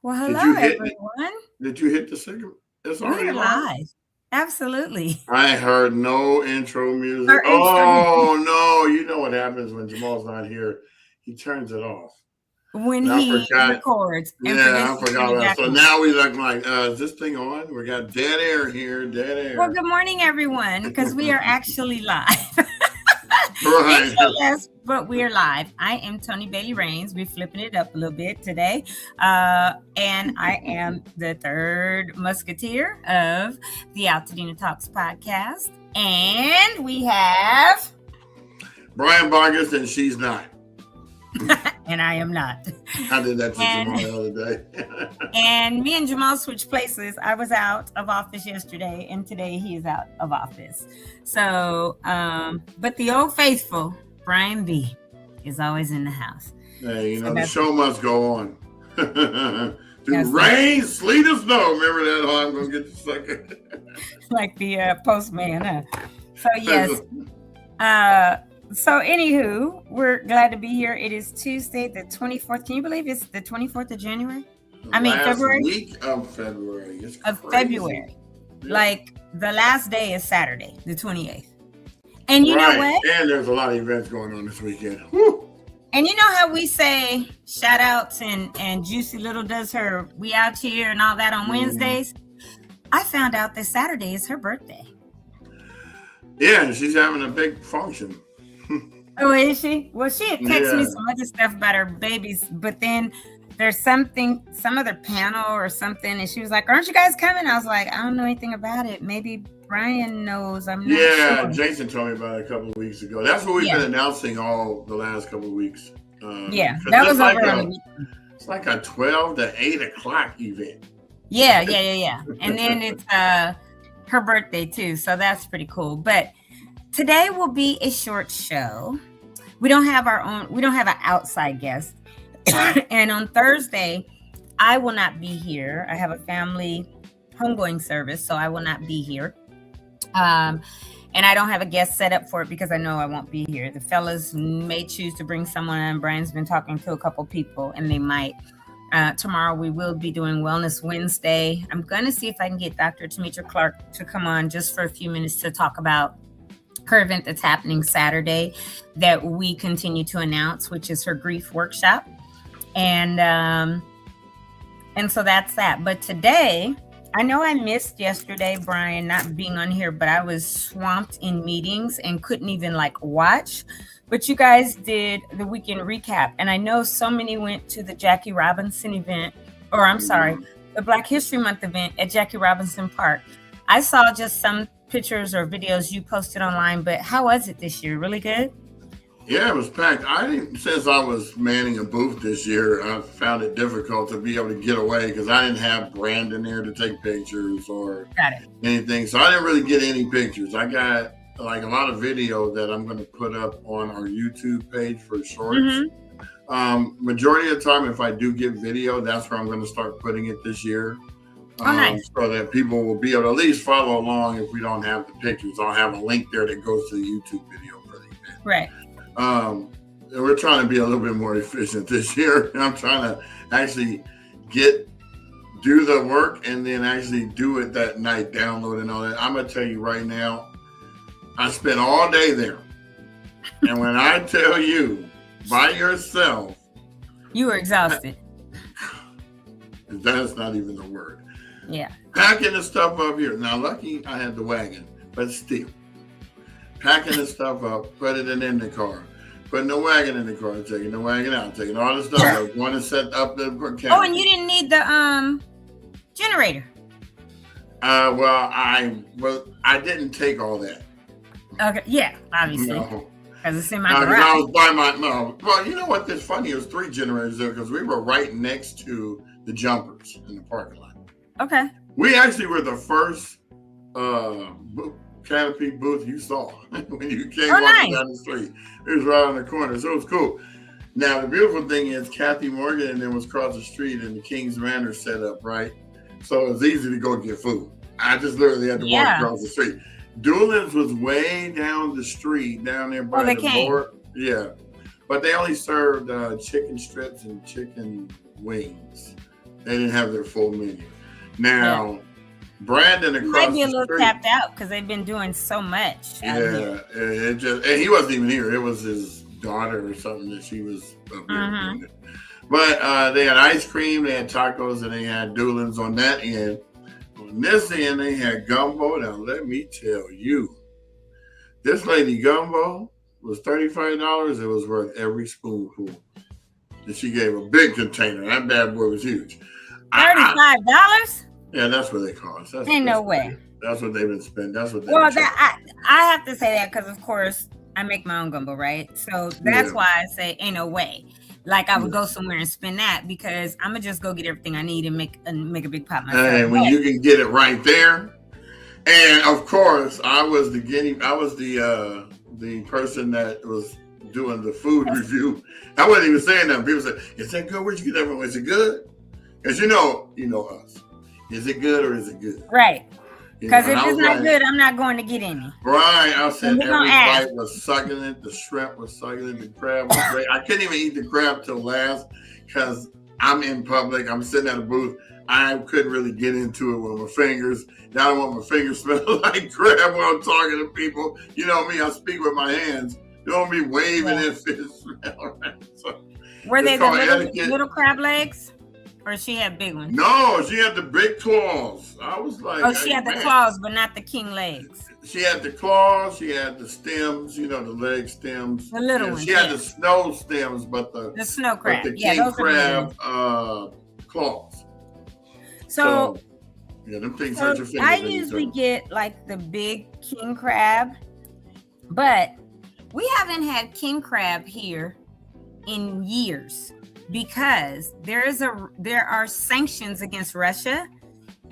Well, Did hello, you hit? everyone. Did you hit the signal? It's We already are live. live. Absolutely. I heard no intro music. Our intro Oh no! You know what happens when Jamal's not here? He turns it off. when And I he forgot. records and Yeah, forgets I to turn forgot it about it. back So on. now we look like, is this thing on? We got dead air here, dead Well, air. good morning, everyone, because we are actually live. Right. Intro less, but we are live. I am Toni Bailey Rains. We're flipping it up a little bit today. And I am the third musketeer of the Altadena Talks podcast. And we have... Brian Vargas, and she's not. And I am not. I did that to And- Jamal the other day. And me and Jamal switched places. I was out of office yesterday, and today he is out of office. So, but the old faithful, Brian B, is always in the house. Hey, So the show must go on. Through That's rain, sleet, or snow. Remember that? Oh, I'm going to get the sucker. Like the postman, huh? So, yes. So, anywho, we're glad to be here. It is Tuesday, the 24th. Can you believe it's the 24th of January? February? Week of February. It's Of crazy. February. Yeah. Like the last day is Saturday, the 28th. And you know Right. what? And there's a lot of events going on this weekend. Whew. And you know how we say shout outs and Juicy Little does her we out here and all that on Wednesdays? I found out that Saturday is her birthday. Yeah, and she's having a big function. Oh, is she? Well, she had texted me Yeah. some other stuff about her babies, but then there's some other panel or something, and she was like, "Aren't you guys coming?" I was like, "I don't know anything about it. Maybe Brian knows. I'm not Yeah, sure." Jason told me about it a couple of weeks ago. That's what we've been announcing all the last couple of weeks. Yeah, 'Cause that it's was like over a- on the weekend. It's like a 12 to 8 o'clock event. Yeah. And then it's her birthday too, so that's pretty cool. But today will be a short show. We don't have an outside guest. And on Thursday, I will not be here. I have a family homegoing service, so I will not be here. And I don't have a guest set up for it because I know I won't be here. The fellas may choose to bring someone on. Brian's been talking to a couple people, and they might. Tomorrow we will be doing Wellness Wednesday. I'm going to see if I can get Dr. Tamitra Clark to come on just for a few minutes to talk about her event that's happening Saturday that we continue to announce, which is her grief workshop. And so that's that. But today, I know I missed yesterday, Brian, not being on here, but I was swamped in meetings and couldn't even watch. But you guys did the weekend recap. And I know so many went to the Jackie Robinson event, or I'm sorry, the Black History Month event at Jackie Robinson Park. I saw just some pictures or videos you posted online, but how was it this year? Really good? Yeah, it was packed. Since I was manning a booth this year, I found it difficult to be able to get away because I didn't have Brandon there to take pictures or anything. So I didn't really get any pictures. I got a lot of video that I'm going to put up on our YouTube page for shorts. Majority of the time, if I do get video, that's where I'm going to start putting it this year. Nice. So that people will be able to at least follow along if we don't have the pictures. I'll have a link there that goes to the YouTube video for the event. Right. And we're trying to be a little bit more efficient this year. I'm trying to actually do the work and then actually do it that night, download and all that. I'm going to tell you right now, I spent all day there. And when I tell you by yourself, you were exhausted. That's not even the word. Yeah. Packing the stuff up here. Now, lucky I had the wagon, but still. Packing the stuff up, putting it in the car. Putting the wagon in the car, taking the wagon out, taking all the stuff out, going to set up the canopy. Oh, and you didn't need the generator. I didn't take all that. Okay, yeah, obviously. No. Because it's in my Because garage. I was by no. Well, you know what? That's funny. It was 3 generators there because we were right next to the jumpers in the parking lot. Okay. We actually were the first canopy booth you saw when you came walking down the street. It was right on the corner, so it was cool. Now, the beautiful thing is Kathy Morgan and then was across the street and the King's Manor set up, right? So it was easy to go get food. I just literally had to walk across the street. Doolin's was way down the street, down there by the board. Yeah. But they only served chicken strips and chicken wings. They didn't have their full menu. Now, Brandon across might be a little tapped out because they've been doing so much. Yeah, and he wasn't even here. It was his daughter or something that she was up there doing it. But they had ice cream, they had tacos, and they had doolins on that end. On this end, they had gumbo. Now, let me tell you, this lady gumbo was $35. It was worth every spoonful. And she gave a big container. That bad boy was huge. $35? Yeah, that's what they cost. Ain't no way. That's what they've been spending. That's what they. Well, I have to say that because, of course, I make my own gumbo, right? So that's why I say ain't no way. Like I would go somewhere and spend that because I'm gonna just go get everything I need and make a big pot myself. And when you can get it right there, and of course, I was the person that was doing the food review. I wasn't even saying that. People said, "Is that good? Where'd you get that from? Is it good?" Because you know us. Is it good or is it good? Right. Because if it's not good, I'm not going to get any. Right. I said every bite was sucking it. The shrimp was sucking it. The crab was great. I couldn't even eat the crab till last because I'm in public. I'm sitting at a booth. I couldn't really get into it with my fingers. Now I don't want my fingers smelling like crab when I'm talking to people. You know me, I speak with my hands. You don't be waving if it smell right. So, were they the little crab legs? Or she had big ones? No, she had the big claws. I was like, she had the claws, but not the king legs. She had the claws. She had the stems. You know, the leg stems. The little ones. She had the snow stems, but the snow crab. The king crab claws. So them things hurt your fingers. I usually get like the big king crab, but we haven't had king crab here in years. Because there are sanctions against Russia,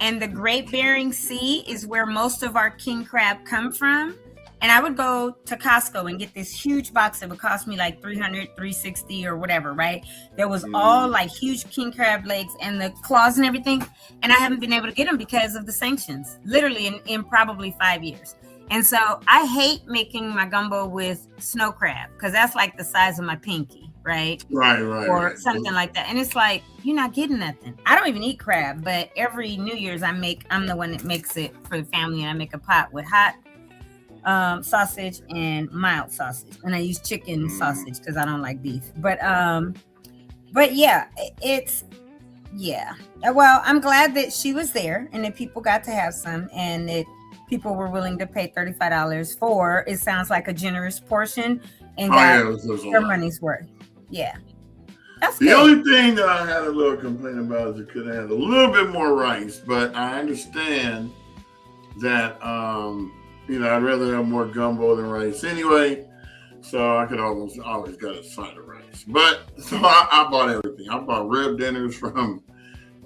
and the Great Bering Sea is where most of our king crab come from. And I would go to Costco and get this huge box that would cost me like $300, $360 or whatever, right? There was all like huge king crab legs and the claws and everything. And I haven't been able to get them because of the sanctions, literally in probably 5 years. And so I hate making my gumbo with snow crab because that's like the size of my pinky. Right. Or something like that. And it's like, you're not getting nothing. I don't even eat crab, but every New Year's I'm the one that makes it for the family. And I make a pot with hot sausage and mild sausage. And I use chicken sausage because I don't like beef. But yeah, well, I'm glad that she was there and that people got to have some and that people were willing to pay $35 for, it sounds like a generous portion and got their money's worth. Yeah. That's the only thing that I had a little complaint about is it could have had a little bit more rice, but I understand that, I'd rather have more gumbo than rice anyway. So I could always got a side of rice. But so I bought everything. I bought rib dinners from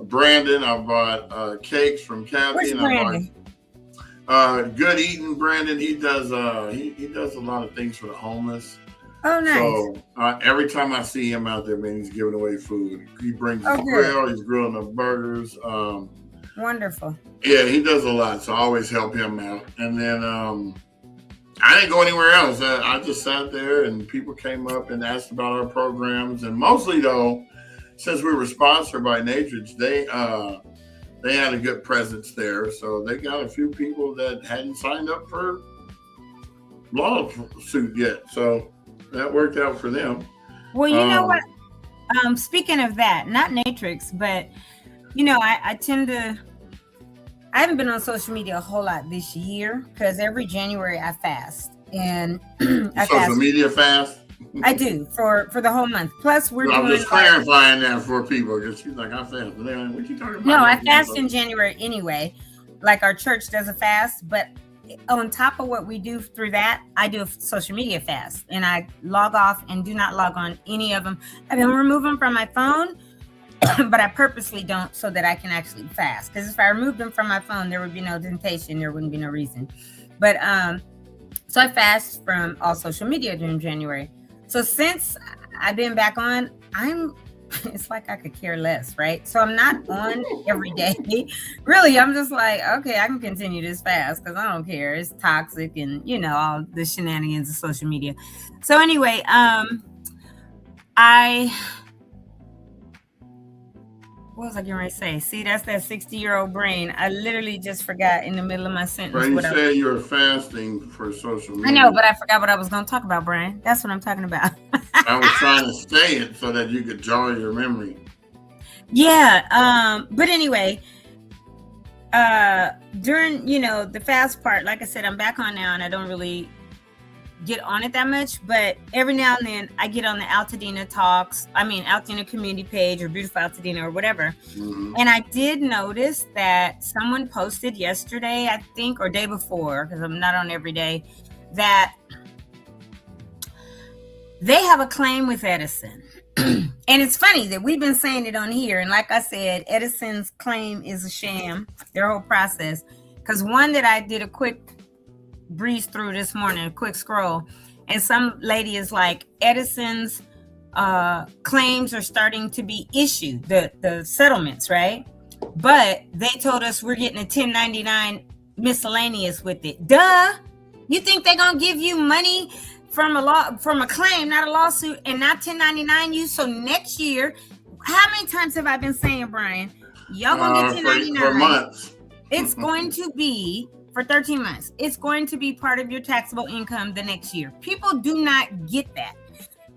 Brandon. I bought cakes from Kathy. Where's Brandon? Good Eating Brandon. He does he does a lot of things for the homeless. Oh, nice. So every time I see him out there, man, he's giving away food. He brings his grill. He's grilling up burgers. Wonderful. Yeah, he does a lot. So I always help him out. And then I didn't go anywhere else. I just sat there and people came up and asked about our programs. And mostly, though, since we were sponsored by Natrix, they had a good presence there. So they got a few people that hadn't signed up for lawsuit yet. So that worked out for them. Well, you know what? Speaking of that, not Natrix, but I tend to. I haven't been on social media a whole lot this year because every January I fast and social media fast. I do for the whole month. Plus, I'm just clarifying that for people because she's like, I fast. Like, what you talking about? No, I fast in January anyway. Like our church does a fast, but on top of what we do through that, I do a social media fast and I log off and do not log on any of them. I can remove them from my phone, but I purposely don't so that I can actually fast. Because if I removed them from my phone, there would be no temptation. There wouldn't be no reason. But so I fast from all social media during January. So since I've been back on, it's like I could care less, right? So I'm not on every day. Really, I'm just like, okay, I can continue this fast because I don't care. It's toxic and, all the shenanigans of social media. So anyway, What was I going to say? See, that's that 60-year-old brain. I literally just forgot in the middle of my sentence. But you said you were fasting for social media. I know, but I forgot what I was going to talk about, Brian. That's what I'm talking about. I was trying to say it so that you could jog your memory. Yeah. But anyway, during, the fast part, like I said, I'm back on now and I don't really get on it that much, but every now and then I get on the Altadena Altadena community page or Beautiful Altadena or whatever. Mm-hmm. And I did notice that someone posted yesterday, I think, or day before, because I'm not on every day, that they have a claim with Edison. And it's funny that we've been saying it on here. And like I said, Edison's claim is a sham, their whole process. Because one that I did a quick breeze through this morning, a quick scroll, and some lady is like, Edison's claims are starting to be issued, the settlements, right? But they told us we're getting a 1099 miscellaneous with it. Duh! You think they're gonna give you money from a claim, not a lawsuit, and not 1099 you? So next year, how many times have I been saying, Brian, y'all gonna get 1099 for months? It's going to be for 13 months. It's going to be part of your taxable income the next year. People do not get that.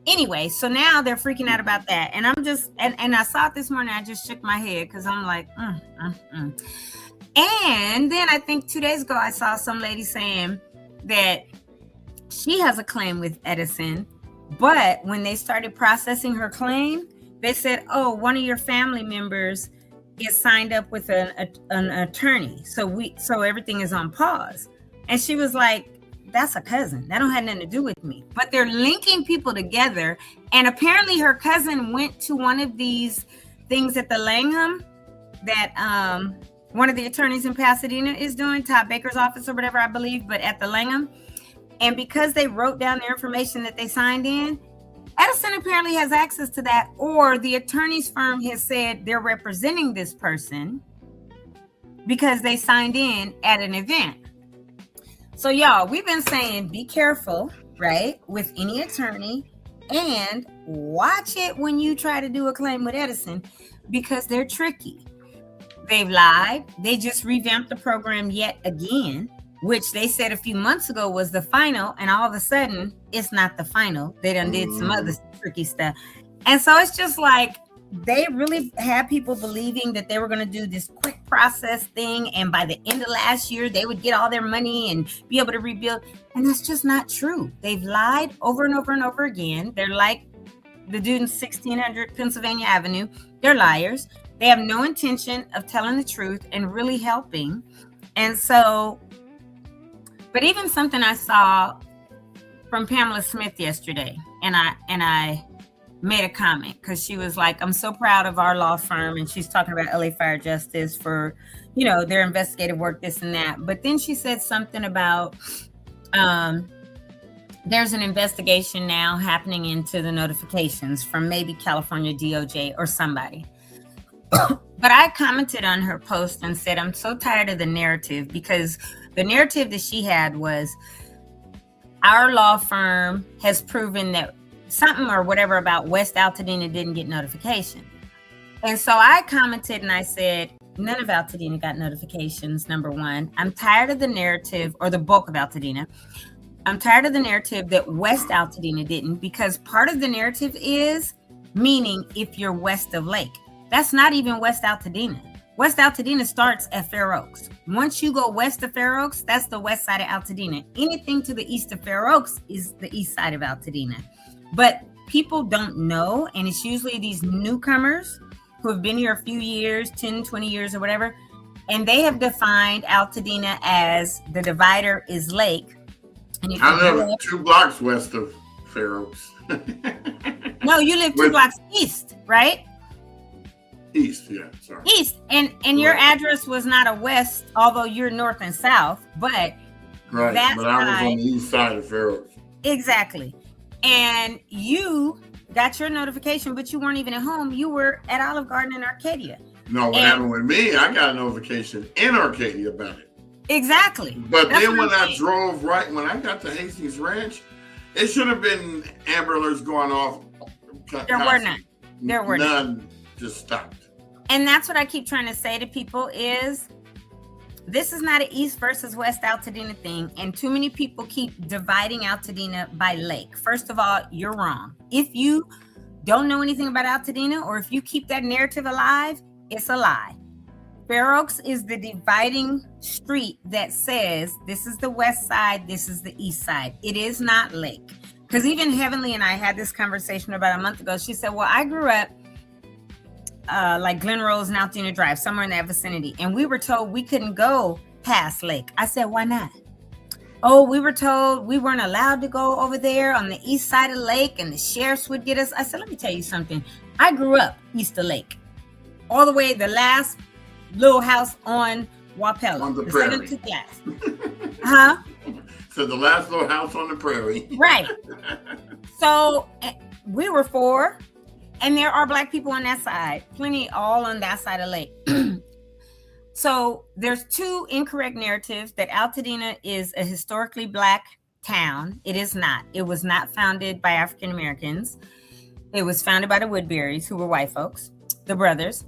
Anyway, so now they're freaking out about that. And I'm just, and I saw it this morning. I just shook my head because I'm like, And then I think 2 days ago, I saw some lady saying that she has a claim with Edison. But when they started processing her claim, they said, oh, one of your family members is signed up with an attorney, so everything is on pause. And she was like, that's a cousin, that don't have nothing to do with me. But they're linking people together, and apparently her cousin went to one of these things at the Langham that one of the attorneys in Pasadena is doing, Todd Baker's office or whatever, I believe, but at the Langham. And because they wrote down their information that they signed in, Edison apparently has access to that, or the attorney's firm has said they're representing this person because they signed in at an event. So y'all, we've been saying be careful, right, with any attorney, and watch it when you try to do a claim with Edison because they're tricky. They've lied. They just revamped the program yet again, which they said a few months ago was the final, and all of a sudden it's not the final. They done did some other tricky stuff. And so it's just like they really had people believing that they were going to do this quick process thing, and by the end of last year they would get all their money and be able to rebuild. And that's just not true. They've lied over and over and over again. They're like the dude in 1600 Pennsylvania Avenue. They're liars. They have no intention of telling the truth and really helping. And so, but even something I saw from Pamela Smith yesterday, and I made a comment because she was like, I'm so proud of our law firm. And she's talking about LA Fire Justice for, their investigative work, this and that. But then she said something about there's an investigation now happening into the notifications from maybe California DOJ or somebody. But I commented on her post and said, I'm so tired of the narrative, because the narrative that she had was our law firm has proven that something or whatever about West Altadena didn't get notification. And so I commented and I said, none of Altadena got notifications, number one. I'm tired of the narrative, or the bulk of Altadena. I'm tired of the narrative that West Altadena didn't, because part of the narrative is meaning if you're west of Lake. That's not even West Altadena. West Altadena starts at Fair Oaks. Once you go west of Fair Oaks, that's the west side of Altadena. Anything to the east of Fair Oaks is the east side of Altadena. But people don't know, and it's usually these newcomers who have been here a few years, 10, 20 years or whatever, and they have defined Altadena as the divider is Lake. And if I live 2 blocks west of Fair Oaks. No, you live 2 blocks east, right? East, yeah, sorry. East, and your address was not a west, although you're north and south, but right, but I was on the east side of Fair Oaks. Exactly. And you got your notification, but you weren't even at home. You were at Olive Garden in Arcadia. No, what happened with me, I got a notification in Arcadia about it. Exactly. But then when I drove when I got to Hastings Ranch, it should have been Amber Alerts going off. There were none. There were none. Just stopped. And that's what I keep trying to say to people is this is not an East versus West Altadena thing. And too many people keep dividing Altadena by lake. First of all, you're wrong. If you don't know anything about Altadena, or if you keep that narrative alive, it's a lie. Fair Oaks is the dividing street that says this is the west side, this is the east side. It is not lake. Because even Heavenly and I had this conversation about a month ago. She said, well, I grew up like Glen Rose and Altadena Drive, somewhere in that vicinity. And we were told we couldn't go past lake. I said, why not? Oh, we were told we weren't allowed to go over there on the east side of the lake and the sheriffs would get us. I said, let me tell you something. I grew up east of lake, all the way the last little house on Wapello. On the prairie. Huh? So the last little house on the prairie. Right. So we were 4. And there are Black people on that side, plenty all on that side of the lake. So there's 2 incorrect narratives that Altadena is a historically Black town. It is not. It was not founded by African Americans. It was founded by the Woodburys, who were white folks, the brothers.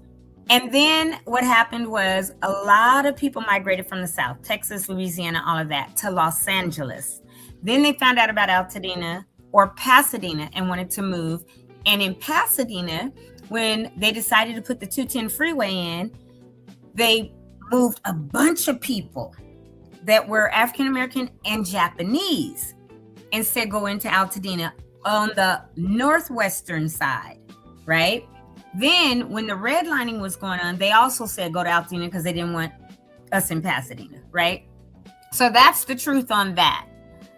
And then what happened was a lot of people migrated from the South, Texas, Louisiana, all of that, to Los Angeles. Then they found out about Altadena or Pasadena and wanted to move. And in Pasadena, when they decided to put the 210 freeway in, they moved a bunch of people that were African-American and Japanese and said go into Altadena on the northwestern side, right? Then when the redlining was going on, they also said go to Altadena because they didn't want us in Pasadena, right? So that's the truth on that.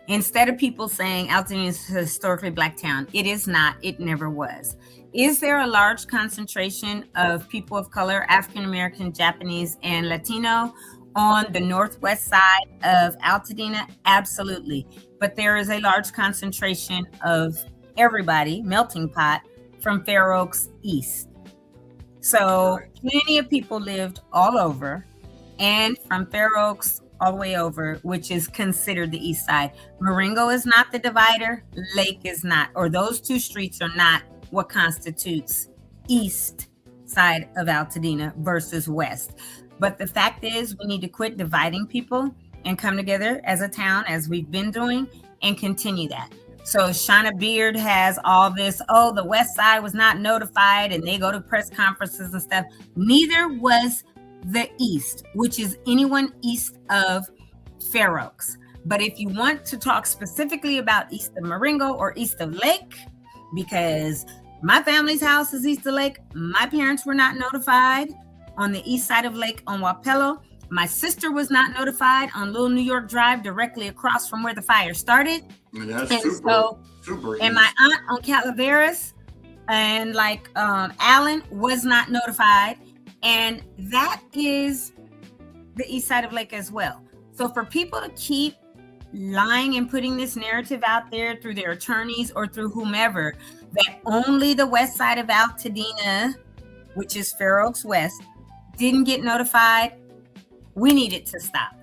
Instead of people saying Altadena is a historically Black town, it is not. It never was. Is there a large concentration of people of color, African American, Japanese, and Latino on the northwest side of Altadena? Absolutely. But there is a large concentration of everybody, melting pot, from Fair Oaks east. So plenty of people lived all over, and from Fair Oaks all the way over, which is considered the east side. Marengo is not the divider. Lake is not, or those 2 streets are not what constitutes east side of Altadena versus west. But the fact is, we need to quit dividing people and come together as a town, as we've been doing, and continue that. So Shauna Beard has all this, oh, the west side was not notified, and they go to press conferences and stuff. Neither was the east, which is anyone east of Fair Oaks. But if you want to talk specifically about east of Marengo or east of Lake, because my family's house is east of Lake, my parents were not notified on the east side of Lake on Wapello. My sister was not notified on Little New York Drive, directly across from where the fire started. And that's super. And my aunt on Calaveras and Allen was not notified. And that is the east side of Lake as well. So for people to keep lying and putting this narrative out there through their attorneys or through whomever, that only the west side of Altadena, which is Fair Oaks West, didn't get notified, we need it to stop.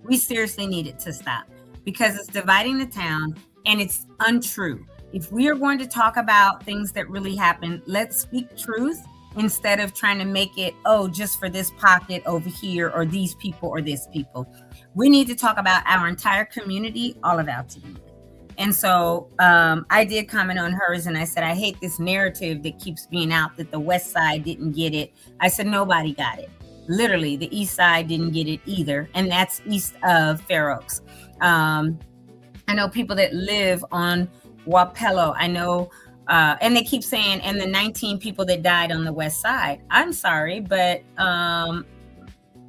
We seriously need it to stop because it's dividing the town and it's untrue. If we are going to talk about things that really happened, let's speak truth instead of trying to make it, oh, just for this pocket over here or these people or this people. We need to talk about our entire community, all of Altadena. And so I did comment on hers and I said, I hate this narrative that keeps being out that the west side didn't get it. I said, nobody got it. Literally, the east side didn't get it either. And that's east of Fair Oaks. I know people that live on Wapello. I know, and they keep saying, and the 19 people that died on the west side. I'm sorry, but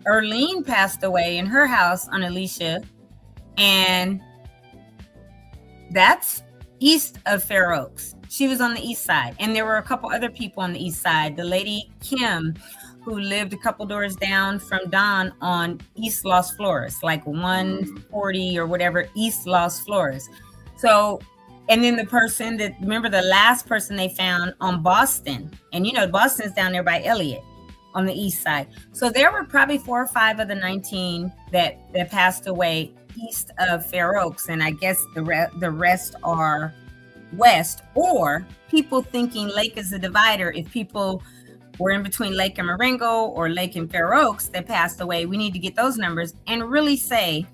Erlene passed away in her house on Alicia. And that's east of Fair Oaks. She was on the east side. And there were a couple other people on the east side. The lady Kim, who lived a couple doors down from Don on East Los Flores, like 140 or whatever, East Los Flores. So, and then the person that, remember the last person they found on Boston. And Boston's down there by Elliott on the east side. So there were probably 4 or 5 of the 19 that passed away east of Fair Oaks. And I guess the rest are west, or people thinking Lake is a divider. If people were in between Lake and Marengo or Lake and Fair Oaks that passed away, we need to get those numbers and really say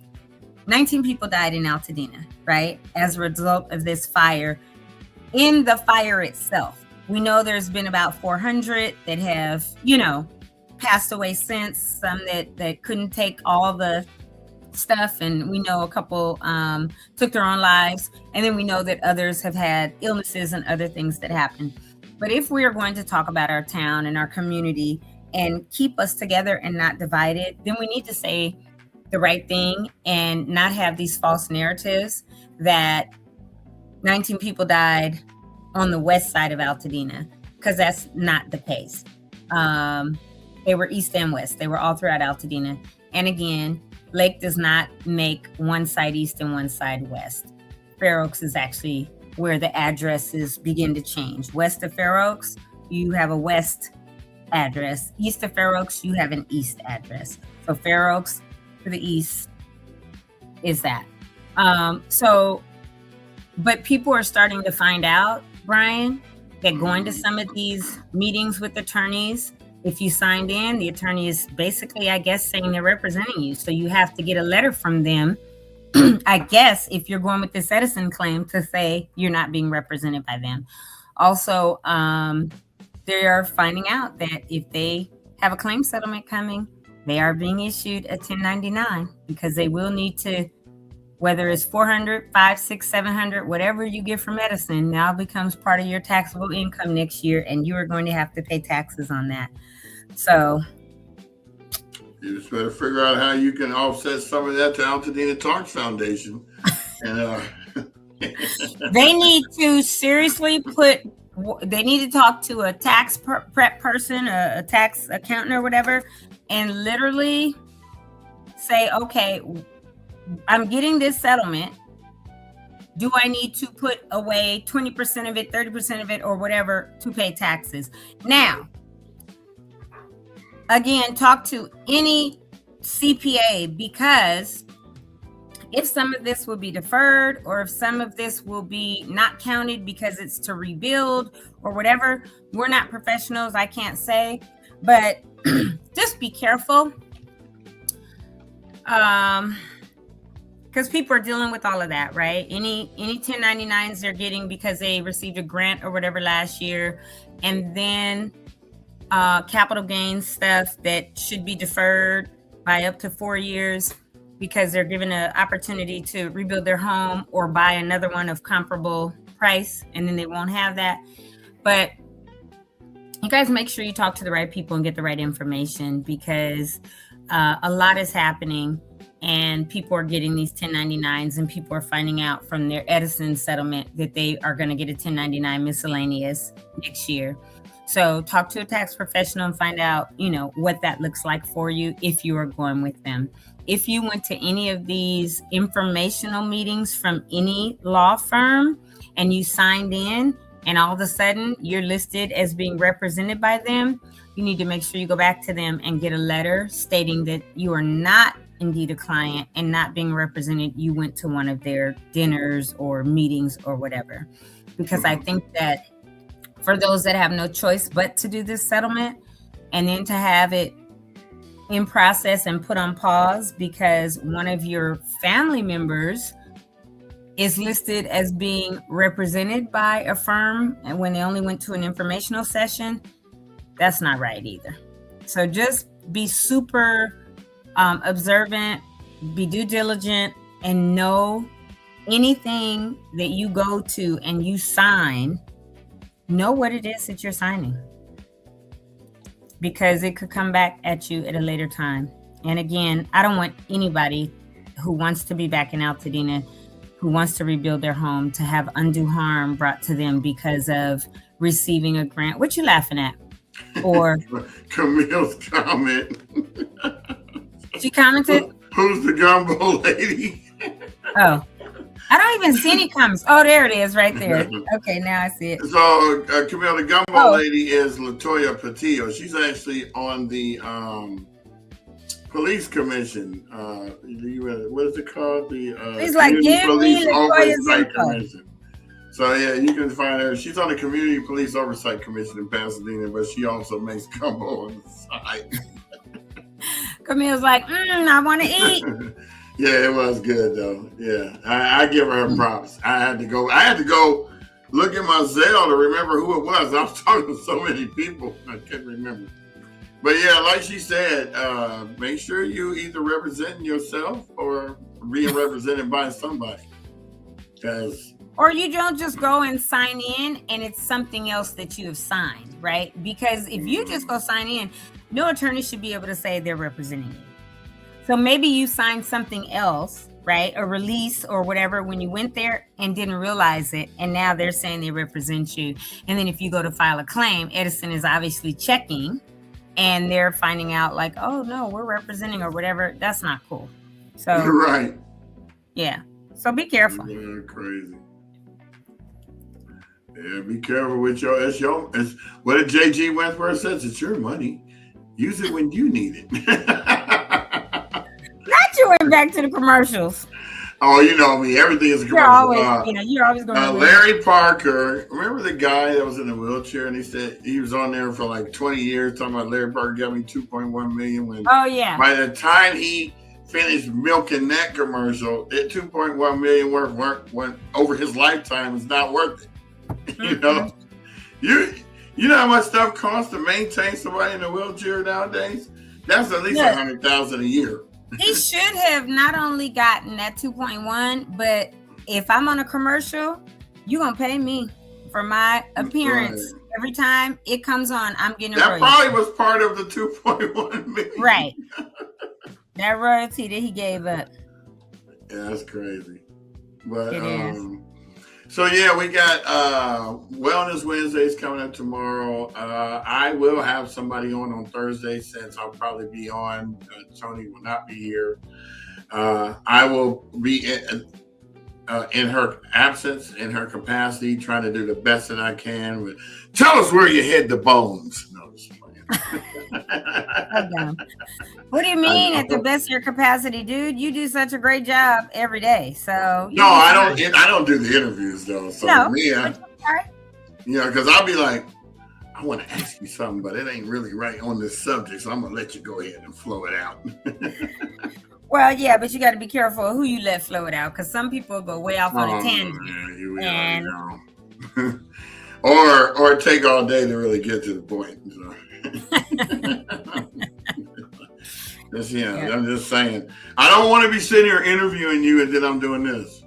19 people died in Altadena, right? As a result of this fire. In the fire itself, we know there's been about 400 that have, passed away since, some that couldn't take all the stuff, and we know a couple took their own lives, and then we know that others have had illnesses and other things that happened. But if we are going to talk about our town and our community and keep us together and not divided, then we need to say the right thing and not have these false narratives that 19 people died on the west side of Altadena, because that's not the case. They were east and west. They were all throughout Altadena. And again, Lake does not make one side east and one side west. Fair Oaks is actually where the addresses begin to change. West of Fair Oaks, you have a west address. East of Fair Oaks, you have an east address. So Fair Oaks to the east is that. But people are starting to find out, Brian, that going to some of these meetings with attorneys, if you signed in, the attorney is basically, I guess, saying they're representing you. So you have to get a letter from them, I guess, if you're going with this Edison claim, to say you're not being represented by them. Also, they are finding out that if they have a claim settlement coming, they are being issued a 1099, because they will need to, whether it's 400, 500, 600, 700, whatever you get from Edison, now becomes part of your taxable income next year, and you are going to have to pay taxes on that. So you just better figure out how you can offset some of that to Altadena Talks Foundation. And they need to seriously they need to talk to a tax prep person, a tax accountant or whatever, and literally say, okay, I'm getting this settlement. Do I need to put away 20% of it, 30% of it, or whatever to pay taxes? Now, again, talk to any CPA, because if some of this will be deferred, or if some of this will be not counted because it's to rebuild or whatever, we're not professionals, I can't say, but just be careful. Because people are dealing with all of that, right? Any 1099s they're getting because they received a grant or whatever last year, and then capital gains stuff that should be deferred by up to 4 years because they're given an opportunity to rebuild their home or buy another one of comparable price, and then they won't have that. But you guys make sure you talk to the right people and get the right information, because a lot is happening. And people are getting these 1099s, and people are finding out from their Edison settlement that they are going to get a 1099 miscellaneous next year. So talk to a tax professional and find out, what that looks like for you if you are going with them. If you went to any of these informational meetings from any law firm and you signed in, and all of a sudden you're listed as being represented by them, you need to make sure you go back to them and get a letter stating that you are not indeed a client and not being represented. You went to one of their dinners or meetings or whatever. Because I think that for those that have no choice but to do this settlement, and then to have it in process and put on pause because one of your family members is listed as being represented by a firm, and when they only went to an informational session, that's not right either. So just be super observant, be due diligent, and know anything that you go to and you sign, know what it is that you're signing, because it could come back at you at a later time. And again, I don't want anybody who wants to be back in Altadena, who wants to rebuild their home, to have undue harm brought to them because of receiving a grant. What you laughing at? Or Camille's comment. She commented, "Who's the gumbo lady?" Oh, I don't even see any comments. Oh, there it is, right there. Okay, now I see it. So Camille, the gumbo lady is Latoya Patillo. She's actually on the police commission. What is it called? The He's like, give me Latoya's info. Commission. So yeah, you can find her. She's on the Community Police Oversight Commission in Pasadena, but she also makes gumbo on the side. Camille's like, I want to eat. Yeah, it was good though. Yeah, I give her props. I had to go look at my Zelle to remember who it was. I was talking to so many people, I can't remember. But yeah, like she said, make sure you either representing yourself or being represented by somebody. Or you don't just go and sign in and it's something else that you have signed, right? Because if you just go sign in, no attorney should be able to say they're representing you. So maybe you signed something else, right? A release or whatever when you went there and didn't realize it. And now they're saying they represent you. And then if you go to file a claim, Edison is obviously checking and they're finding out like, oh no, we're representing or whatever. That's not cool. So right. Yeah. So be careful. Yeah, crazy. Yeah, be careful with it's what did JG Wentworth says? It's your money. Use it when you need it. Not you went back to the commercials. Oh, you know me. Everything is a commercial. You're always going to Larry Parker. Remember the guy that was in the wheelchair and he said he was on there for like 20 years talking about Larry Parker got me $2.1 million when by the time he finished milking that commercial, that $2.1 million went over his lifetime is not worth it. You know? You know how much stuff costs to maintain somebody in a wheelchair nowadays? That's at least $100,000 a year. He should have not only gotten that 2.1, but if I'm on a commercial, you're going to pay me for my appearance. Right. Every time it comes on, I'm getting a royalty. That probably was part of the 2.1 million. Right. That royalty that he gave up. Yeah, that's crazy. But it is. So yeah, we got Wellness Wednesdays coming up tomorrow. I will have somebody on Thursday since I'll probably be on. Toni will not be here. I will be in her absence, in her capacity, trying to do the best that I can. Tell us where you hid the bones. No, just playing. What do you mean at the best of your capacity, dude? You do such a great job every day. So no, I don't do the interviews though. So no, me, because I'll be like, I want to ask you something, but it ain't really right on this subject, so I'm gonna let you go ahead and flow it out. Well, yeah, but you got to be careful who you let flow it out, because some people go way off on a tangent, or take all day to really get to the point. So. I'm just saying. I don't want to be sitting here interviewing you and then I'm doing this.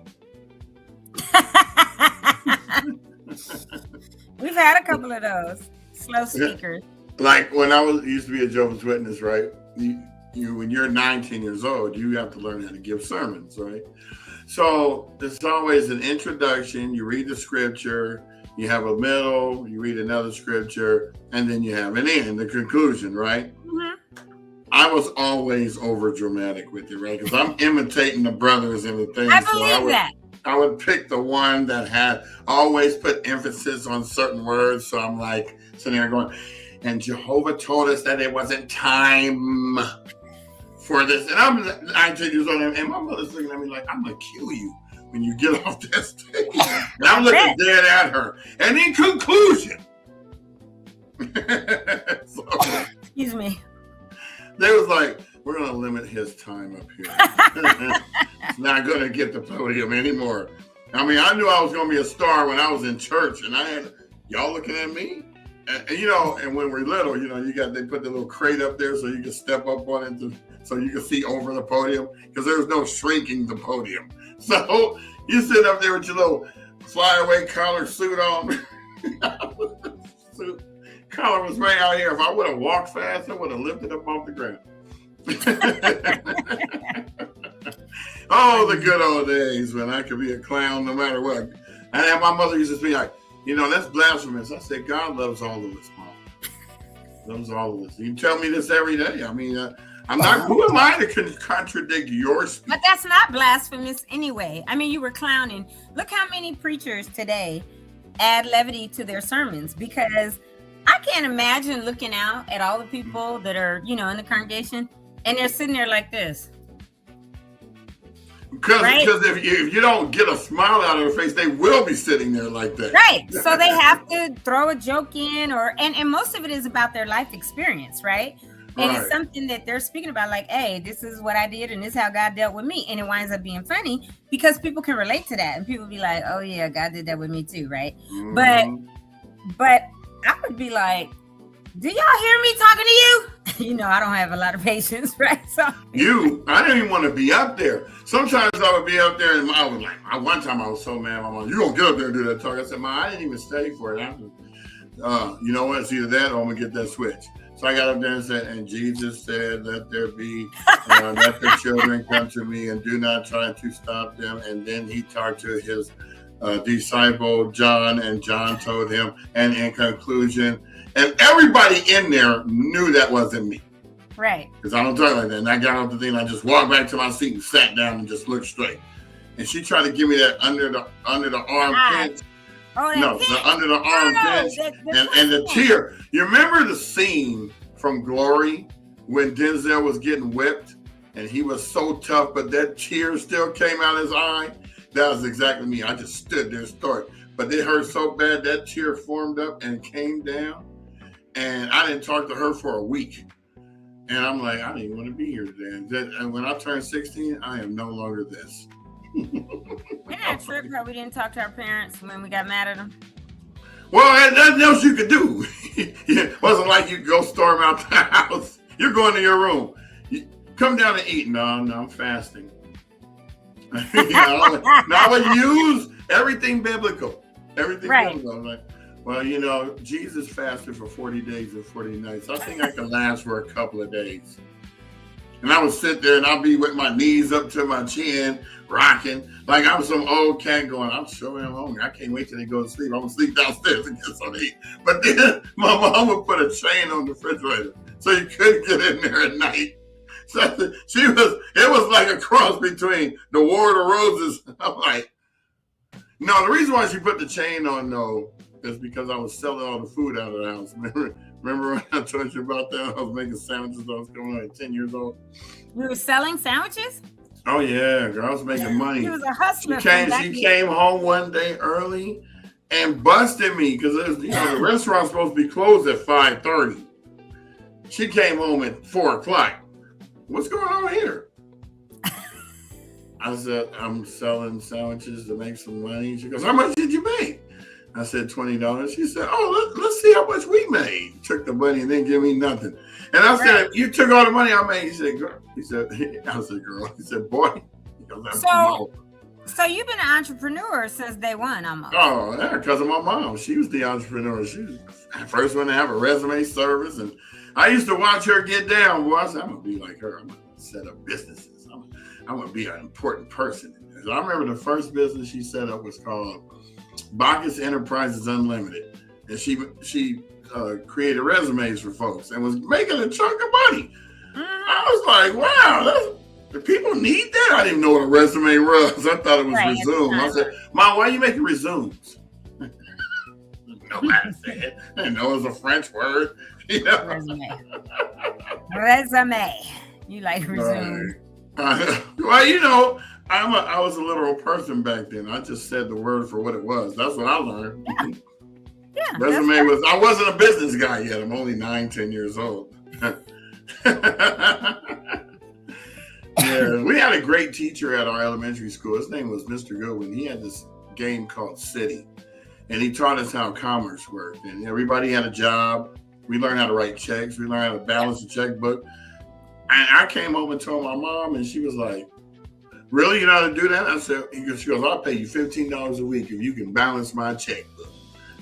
We've had a couple of those slow speakers. Like when I used to be a Jehovah's Witness, right? You when you're 19 years old, you have to learn how to give sermons, right? So there's always an introduction. You read the scripture. You have a middle. You read another scripture, and then you have an end, the conclusion, right? Mm-hmm. I was always over dramatic with it, right? Because I'm imitating the brothers and the things. I believe that. I would pick the one that had always put emphasis on certain words. So I'm like sitting there going, and Jehovah told us that it wasn't time for this. And I'm 19 years old, and my mother's looking at me like, I'm going to kill you when you get off that stage. And I'm looking dead at her. And in conclusion, excuse me. They was like, we're going to limit his time up here. He's not going to get the podium anymore. I mean, I knew I was going to be a star when I was in church, and I had y'all looking at me. And and when we're little, they put the little crate up there so you can step up on it so you can see over the podium, because there's no shrinking the podium. So you sit up there with your little flyaway collar suit on. Collar was right out here. If I would have walked fast, I would have lifted up off the ground. Oh, the good old days when I could be a clown no matter what. And my mother used to be like, that's blasphemous. I said, God loves all of us, Mom. Loves all of us. You tell me this every day. I mean, I'm not, who am I to contradict your speech? But that's not blasphemous anyway. I mean, you were clowning. Look how many preachers today add levity to their sermons, because I can't imagine looking out at all the people that are, in the congregation, and they're sitting there like this. Because right? if you don't get a smile out of their face, they will be sitting there like that. Right. So they have to throw a joke in, and most of it is about their life experience, right? And it's something that they're speaking about, like, hey, this is what I did and this is how God dealt with me. And it winds up being funny because people can relate to that. And people be like, oh yeah, God did that with me too, right? Mm-hmm. But I would be like, do y'all hear me talking to you? I don't have a lot of patience, right? So I didn't even want to be up there. Sometimes I would be up there and I was like, one time I was so mad, my mom, you don't get up there and do that talk. I said, Mom, I didn't even study for it. You know what? It's either that or I'm going to get that switch. So I got up there and said, and Jesus said, let there be, let the children come to me and do not try to stop them. And then he talked to his disciple, John, and John told him, and in conclusion, and everybody in there knew that wasn't me. Right. Because I don't talk like that. And I got off the thing and I just walked back to my seat and sat down and just looked straight. And she tried to give me that under the arm pinch. Oh, no, the under the arm pinch and the tear. You remember the scene from Glory when Denzel was getting whipped and he was so tough, but that tear still came out his eye? That was exactly me. I just stood there and started. But it hurt so bad that tear formed up and came down. And I didn't talk to her for a week. And I'm like, I didn't even want to be here today. And when I turned 16, I am no longer this. Isn't that a trip how we didn't talk to our parents when we got mad at them? Well, there's nothing else you could do. It wasn't like you could go storm out the house. You're going to your room. Come down and eat. No, I'm fasting. I would use everything biblical. Everything biblical. I'm like, well, Jesus fasted for 40 days and 40 nights. I think I can last for a couple of days. And I would sit there and I'll be with my knees up to my chin, rocking. Like I'm some old cat going, I'm sure I'm hungry. I can't wait till they go to sleep. I'm going to sleep downstairs and get something to eat. But then my mom would put a chain on the refrigerator so you couldn't get in there at night. So it was like a cross between the War of the Roses. I'm like, no, the reason why she put the chain on, though, is because I was selling all the food out of the house. Remember when I told you about that? I was making sandwiches. I was going like 10 years old. You were selling sandwiches? Oh, yeah, girl. I was making money. He was a hustler. She came home one day early and busted me because the restaurant's supposed to be closed at 5:30. She came home at 4 o'clock. What's going on here? I said, I'm selling sandwiches to make some money. She goes, how much did you make? I said, $20. She said, oh, let's see how much we made. Took the money and didn't give me nothing. And I said, you took all the money I made. He said, girl. I said, girl. He said, boy. He goes, so you've been an entrepreneur since day one, almost. Oh, yeah, because of my mom. She was the entrepreneur. She was the first one to have a resume service. And I used to watch her get down. Boy, I said, I'm going to be like her. I'm going to set up businesses. I'm going to be an important person. I remember the first business she set up was called Bacchus Enterprises Unlimited. And she created resumes for folks and was making a chunk of money. I was like, wow, do people need that? I didn't know what a resume was. I thought it was resume. I said, Mom, why are you making resumes? Nobody said it. I didn't know it was a French word. Resume. You like resume. Well, I was a literal person back then. I just said the word for what it was. That's what I learned. Yeah. Resume I wasn't a business guy yet. I'm only 9-10 years old. Yeah, we had a great teacher at our elementary school. His name was Mr. Goodwin. He had this game called City, and he taught us how commerce worked. And everybody had a job. We learned how to write checks. We learned how to balance a checkbook. And I came home and told my mom, and she was like, really? You know how to do that? I said, she goes, I'll pay you $15 a week if you can balance my checkbook.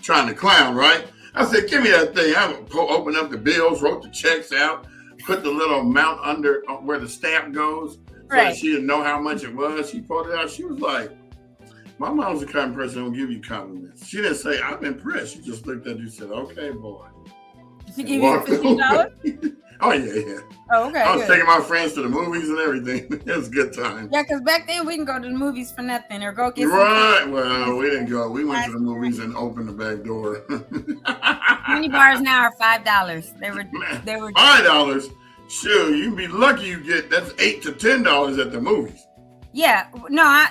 Trying to clown, right? I said, give me that thing. I opened up the bills, wrote the checks out, put the little amount under where the stamp goes. So she didn't know how much it was. She pulled it out. She was like, my mom's the kind of person who will give you compliments. She didn't say, I'm impressed. She just looked at you and said, okay, boy. She gave you $15? Oh, yeah. Oh, okay. I was taking my friends to the movies and everything. It was a good time. Yeah, because back then we can go to the movies for nothing or go get right. Well, we didn't go. We went to the movies and opened the back door. Mini bars now are $5. They were $5. Sure, you'd be lucky you get that's $8 to $10 at the movies. Yeah, no,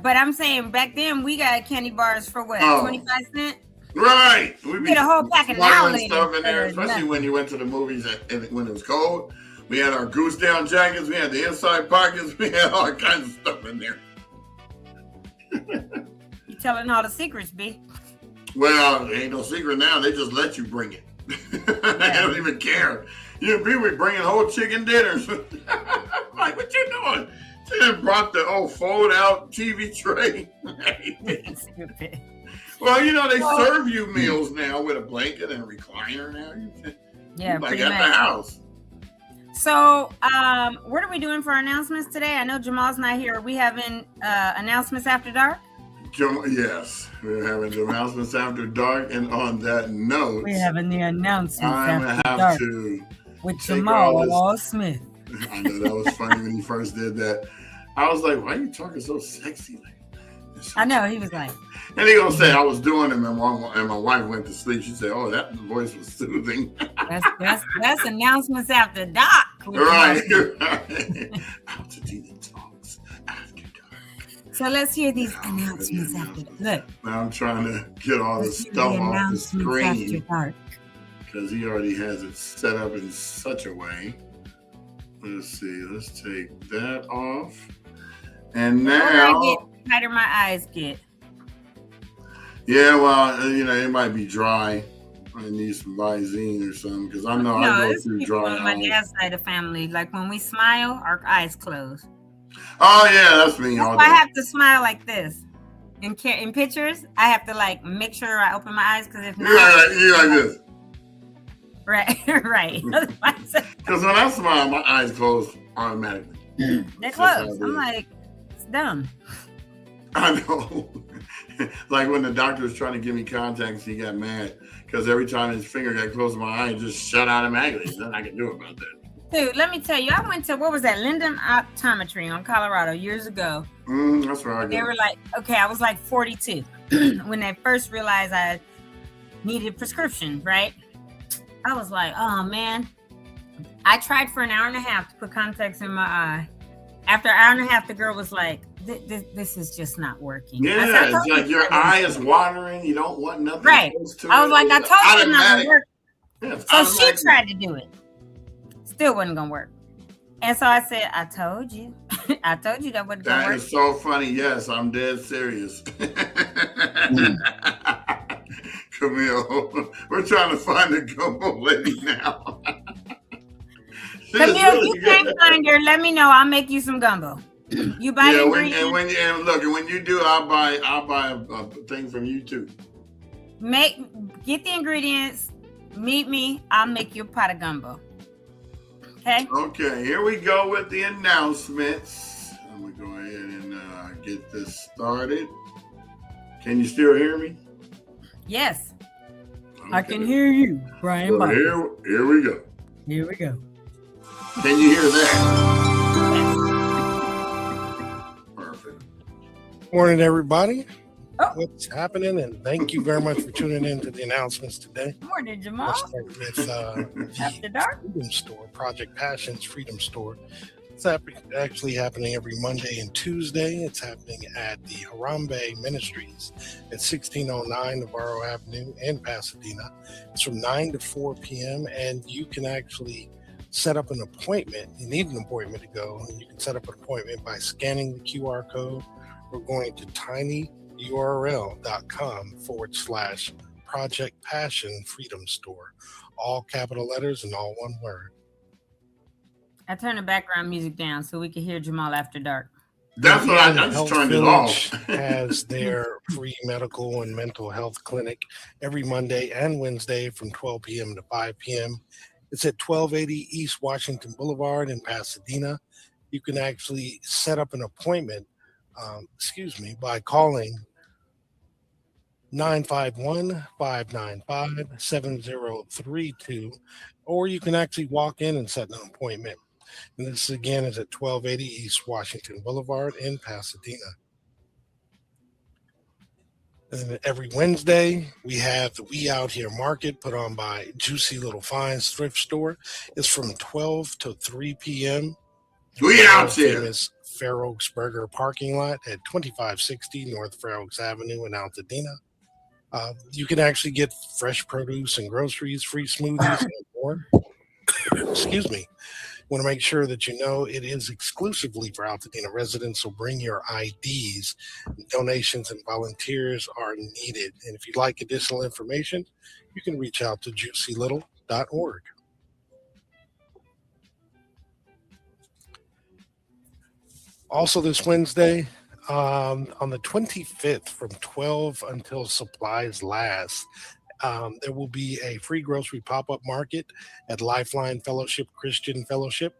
but I'm saying back then we got candy bars for what, 25 cents? Right. We get a whole pack of smuggling stuff in there, especially when you went to the movies when it was cold. We had our goose down jackets, we had the inside pockets, we had all kinds of stuff in there. You telling all the secrets, B. Well, ain't no secret now. They just let you bring it. They don't even care. You people bringing whole chicken dinners. Like, what you doing? They brought the old fold out TV tray. Stupid. Well, they serve you meals now with a blanket and a recliner now. Yeah, like at the house. So, what are we doing for our announcements today? I know Jamal's not here. Are we having announcements after dark? Yes, we're having the announcements after dark, and on that note, we're having the announcements after dark with Jamal Smith. I know that was funny when he first did that. I was like, "Why are you talking so sexy?" I know, he was like, and he gonna say I was doing them, and my wife went to sleep. She said, "Oh, that voice was soothing." That's announcements after dark. Right. Altadena talks after dark. So let's hear these announcements after dark. Look, now I'm trying to get all the stuff off the screen because he already has it set up in such a way. Let's see. Let's take that off. And now, the tighter my eyes get. Yeah, well, it might be dry. I need some Visine or something because I know I go through dry eyes. On my dad's side of the family, like when we smile, our eyes close. Oh yeah, that's me. I have to smile like this. In pictures, I have to make sure I open my eyes because if not, you're like this. Right, right. Because when I smile, my eyes close automatically. They're closed. I'm like, it's dumb. I know. Like when the doctor was trying to give me contacts, he got mad because every time his finger got close to my eye, it just shut automatically. There's nothing I can do about that. Dude, let me tell you, I went to, what was that, Linden Optometry on Colorado years ago. That's where I go. They were like, okay, I was like 42 when they first realized I needed a prescription, right? I was like, oh man. I tried for an hour and a half to put contacts in my eye. After an hour and a half, the girl was like, this is just not working. Yeah, it's like your eye is watering. You don't want nothing close to it. I was like, I told you not to work. Yeah, so she tried to do it. Still wasn't going to work. And so I said, I told you. I told you that wasn't going to work. That is so funny. Yes, I'm dead serious. Camille, we're trying to find a gumbo lady now. Camille, if you can't find her, let me know. I'll make you some gumbo. You buy the ingredients. When you do, I'll buy a thing from you too. Get the ingredients. Meet me. I'll make you a pot of gumbo. Okay. Okay. Here we go with the announcements. I'm gonna go ahead and get this started. Can you still hear me? Yes. Okay. I can hear you, Brian. Well, here we go. Here we go. Can you hear that? Perfect. Morning, everybody. What's happening? And thank you very much for tuning in to the announcements today. Morning, Jamal. Let's start with After Dark Freedom Store, Project Passion's Freedom Store. It's actually happening every Monday and Tuesday. It's happening at the Harambe Ministries at 1609 Navarro Avenue in Pasadena. It's from 9 to 4 p.m. and you can actually set up an appointment. You need an appointment to go, and you can set up an appointment by scanning the QR code or going to tinyurl.com/Project Passion Freedom Store. All capital letters and all one word. I turned the background music down so we could hear Jamal After Dark. That's what I just turned it off. Has their free medical and mental health clinic every Monday and Wednesday from 12 p.m. to 5 p.m. It's at 1280 East Washington Boulevard in Pasadena. You can actually set up an appointment, by calling 951-595-7032, or you can actually walk in and set an appointment. And this again is at 1280 East Washington Boulevard in Pasadena. And every Wednesday, we have the We Out Here Market put on by Juicy Little Finds Thrift Store. It's from 12 to 3 p.m. We out here. Famous Fair Oaks Burger parking lot at 2560 North Fair Oaks Avenue in Altadena. You can actually get fresh produce and groceries, free smoothies, and more. Excuse me. Want to make sure that you know it is exclusively for Altadena residents, so bring your IDs. Donations and volunteers are needed. And if you'd like additional information, you can reach out to juicylittle.org. Also this Wednesday, on the 25th from 12 until supplies last, there will be a free grocery pop-up market at Lifeline Fellowship Christian Fellowship,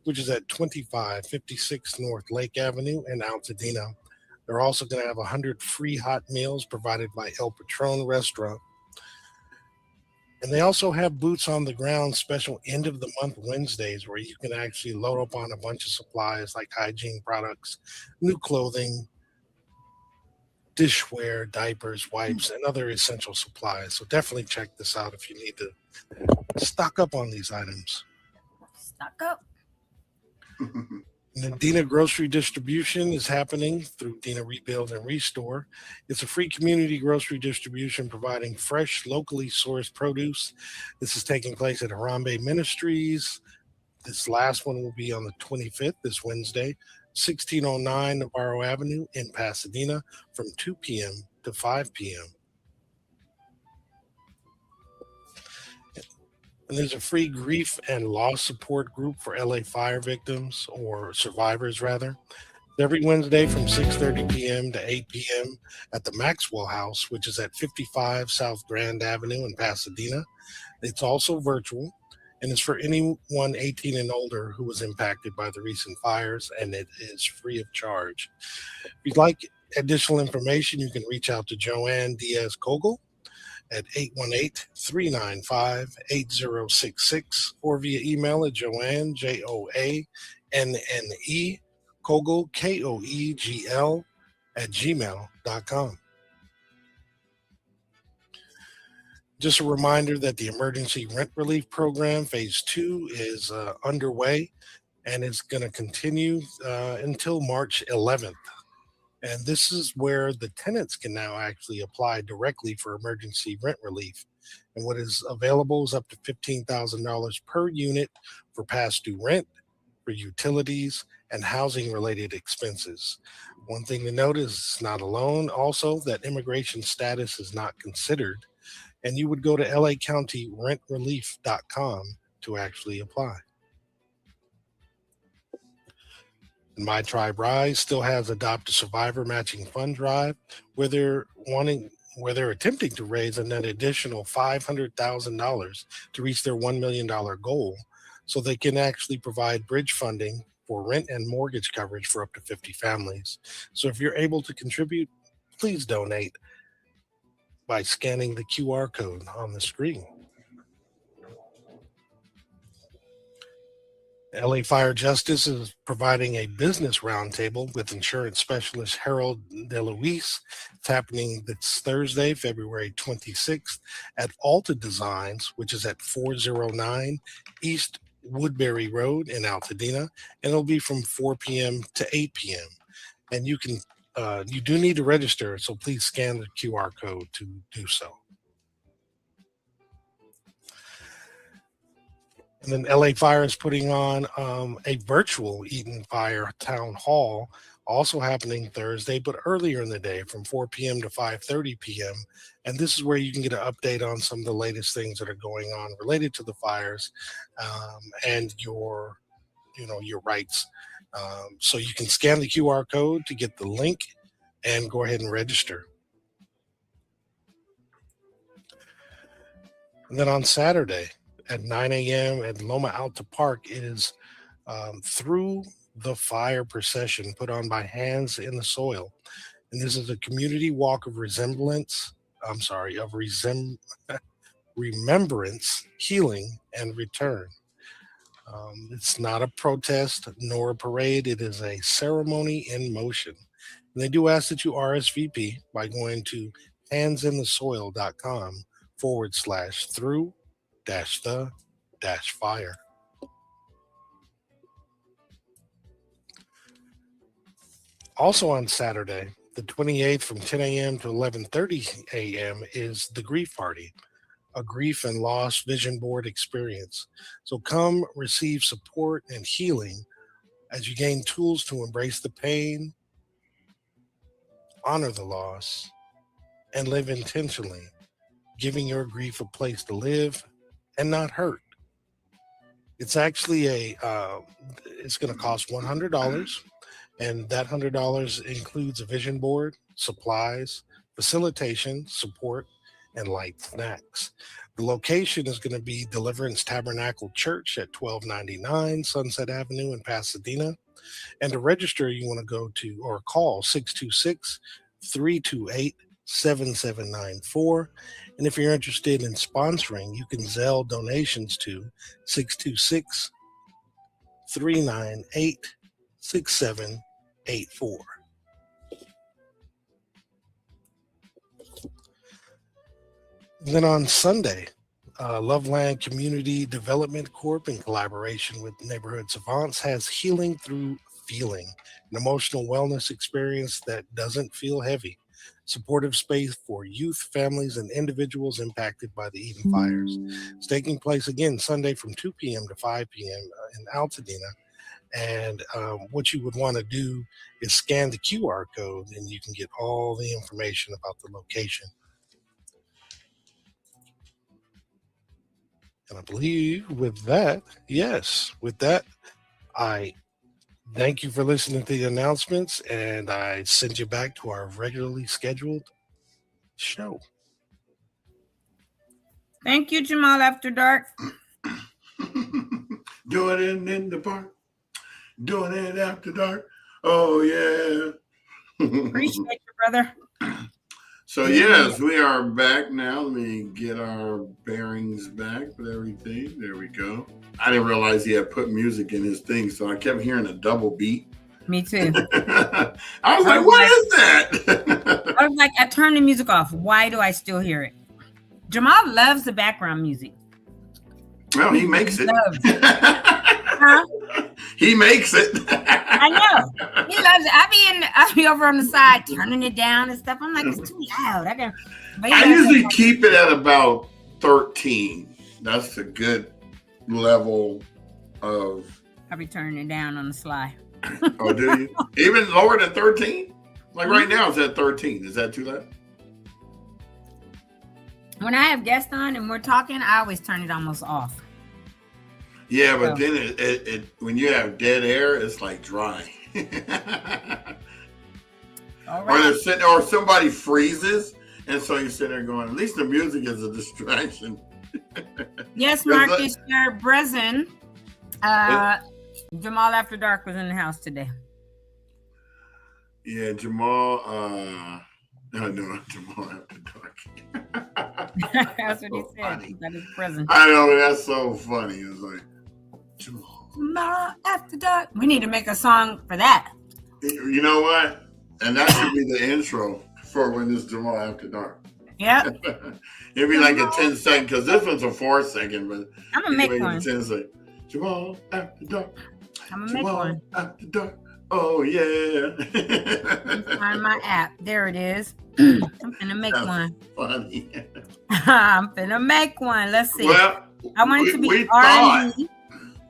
which is at 2556 North Lake Avenue in Altadena. They're also going to have 100 free hot meals provided by El Patron Restaurant. And they also have Boots on the Ground special end of the month Wednesdays, where you can actually load up on a bunch of supplies like hygiene products, new clothing, dishware, diapers, wipes, and other essential supplies. So definitely check this out if you need to stock up on these items. Stock up. And then Dina Grocery Distribution is happening through Dina Rebuild and Restore. It's a free community grocery distribution providing fresh, locally sourced produce. This is taking place at Harambe Ministries. This last one will be on the 25th, this Wednesday, 1609 Navarro Avenue in Pasadena from 2 p.m. to 5 p.m. And there's a free grief and loss support group for LA fire victims, or survivors rather, every Wednesday from 6:30 p.m. to 8 p.m. at the Maxwell House, which is at 55 South Grand Avenue in Pasadena. It's also virtual, and it's for anyone 18 and older who was impacted by the recent fires, and it is free of charge. If you'd like additional information, you can reach out to Joanne Diaz-Kogel at 818-395-8066 or via email at Joanne, Joanne, Kogel, Koegl, at gmail.com. Just a reminder that the Emergency Rent Relief Program Phase 2 is underway, and it's going to continue until March 11th. And this is where the tenants can now actually apply directly for emergency rent relief. And what is available is up to $15,000 per unit for past due rent, for utilities, and housing-related expenses. One thing to note is it's not a loan. Also, that immigration status is not considered. And you would go to lacountyrentrelief.com to actually apply. My Tribe Rise still has Adopt a Survivor matching fund drive, where they're attempting to raise an additional $500,000 to reach their $1 million goal, so they can actually provide bridge funding for rent and mortgage coverage for up to 50 families. So if you're able to contribute, please donate by scanning the QR code on the screen. LA Fire Justice is providing a business roundtable with insurance specialist Harold DeLuise. It's happening this Thursday, February 26th at Alta Designs, which is at 409 East Woodbury Road in Altadena, and it'll be from 4 p.m. to 8 p.m. And you do need to register, so please scan the QR code to do so. And then LA Fire is putting on a virtual Eaton Fire Town Hall, also happening Thursday, but earlier in the day from 4 p.m. to 5:30 p.m. And this is where you can get an update on some of the latest things that are going on related to the fires and your rights. So you can scan the QR code to get the link and go ahead and register. And then on Saturday, at 9 a.m. at Loma Alta Park, it is Through the Fire procession put on by Hands in the Soil. And this is a community walk of remembrance, healing, and return. It's not a protest nor a parade. It is a ceremony in motion. And they do ask that you RSVP by going to handsinthesoil.com/through-the-fire. Also on Saturday, the 28th, from 10 a.m. to 11:30 a.m. is the Grief Party, a grief and loss vision board experience. So come receive support and healing as you gain tools to embrace the pain, honor the loss, and live intentionally, giving your grief a place to live and not hurt. It's actually it's going to cost $100, and that $100 includes a vision board, supplies, facilitation, support, and light snacks. The location is going to be Deliverance Tabernacle Church at 1299 Sunset Avenue in Pasadena. And to register, you want to go to or call 626-328-7794. And if you're interested in sponsoring, you can Zelle donations to 626-398-6784. Then on Sunday, Loveland Community Development Corp, in collaboration with Neighborhood Savants, has Healing Through Feeling, an emotional wellness experience that doesn't feel heavy. Supportive space for youth, families, and individuals impacted by the Eden fires. It's taking place again Sunday from 2 p.m. to 5 p.m. In Altadena. And what you would want to do is scan the QR code, and you can get all the information about the location. And I believe with that, I thank you for listening to the announcements, and I send you back to our regularly scheduled show. Thank you, Jamal After Dark. Doing it in the park. Doing it after dark. Oh, yeah. Appreciate you, brother. So, yes, we are back now. Let me get our bearings back with everything. There we go. I didn't realize he had put music in his thing, so I kept hearing a double beat. Me too. I was like, what is that? I was like, I turned the music off. Why do I still hear it? Jamal loves the background music. Well, he makes it. He makes it. I know. He loves it. I be over on the side turning it down and stuff. I'm like, it's too loud. I usually keep it at about 13. That's a good level of. I'll be turning it down on the sly. Oh, do you? Even lower than 13? Like right now it's at 13. Is that too loud? When I have guests on and we're talking, I always turn it almost off. Yeah, but then it when you have dead air, it's like dry. All right. Or somebody freezes, and so you're sitting there going, at least the music is a distraction. Yes, Marcus, your Brezen. Jamal After Dark was in the house today. Yeah, Jamal. No, Jamal After Dark. That's what he said. That is present. I know, but that's so funny. It's like Jamal After Dark. We need to make a song for that. You know what? And that should be the intro for when this Jamal After Dark. Yep. It'd be like a 10-second, because this one's a 4-second, but I'm gonna make one. 10 seconds. Jamal After Dark. I'm gonna make one. After Dark. Oh yeah. Find my app. There it is. I'm gonna make one. Funny. I'm gonna make one. Let's see. Well, I want it to be R&B.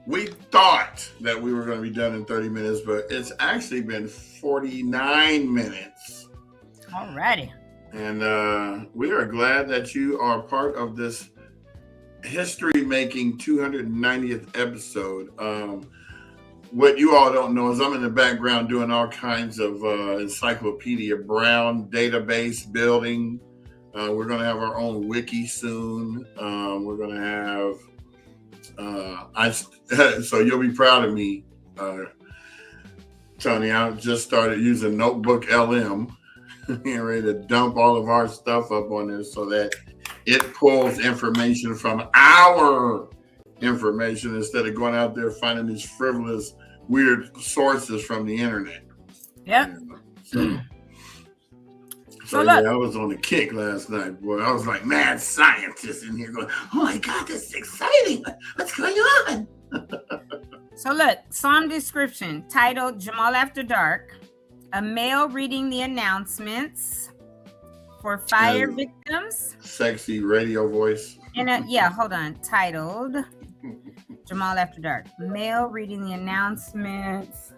We thought that we were going to be done in 30 minutes, but it's actually been 49 minutes. Alrighty. And we are glad that you are part of this history-making 290th episode. What you all don't know is I'm in the background doing all kinds of Encyclopedia Brown database building. We're going to have our own wiki soon. We're going to have so you'll be proud of me, Tony. I just started using Notebook LM, getting ready to dump all of our stuff up on there so that it pulls information from our information instead of going out there finding these frivolous, weird sources from the internet. Yep. So yeah, I was on the kick last night, boy. I was like mad scientist in here going, oh my God, this is exciting. What's going on? So look, song description titled Jamal After Dark. a male reading the announcements for fire victims. Sexy radio voice. And hold on. Titled Jamal After Dark. Male reading the announcements.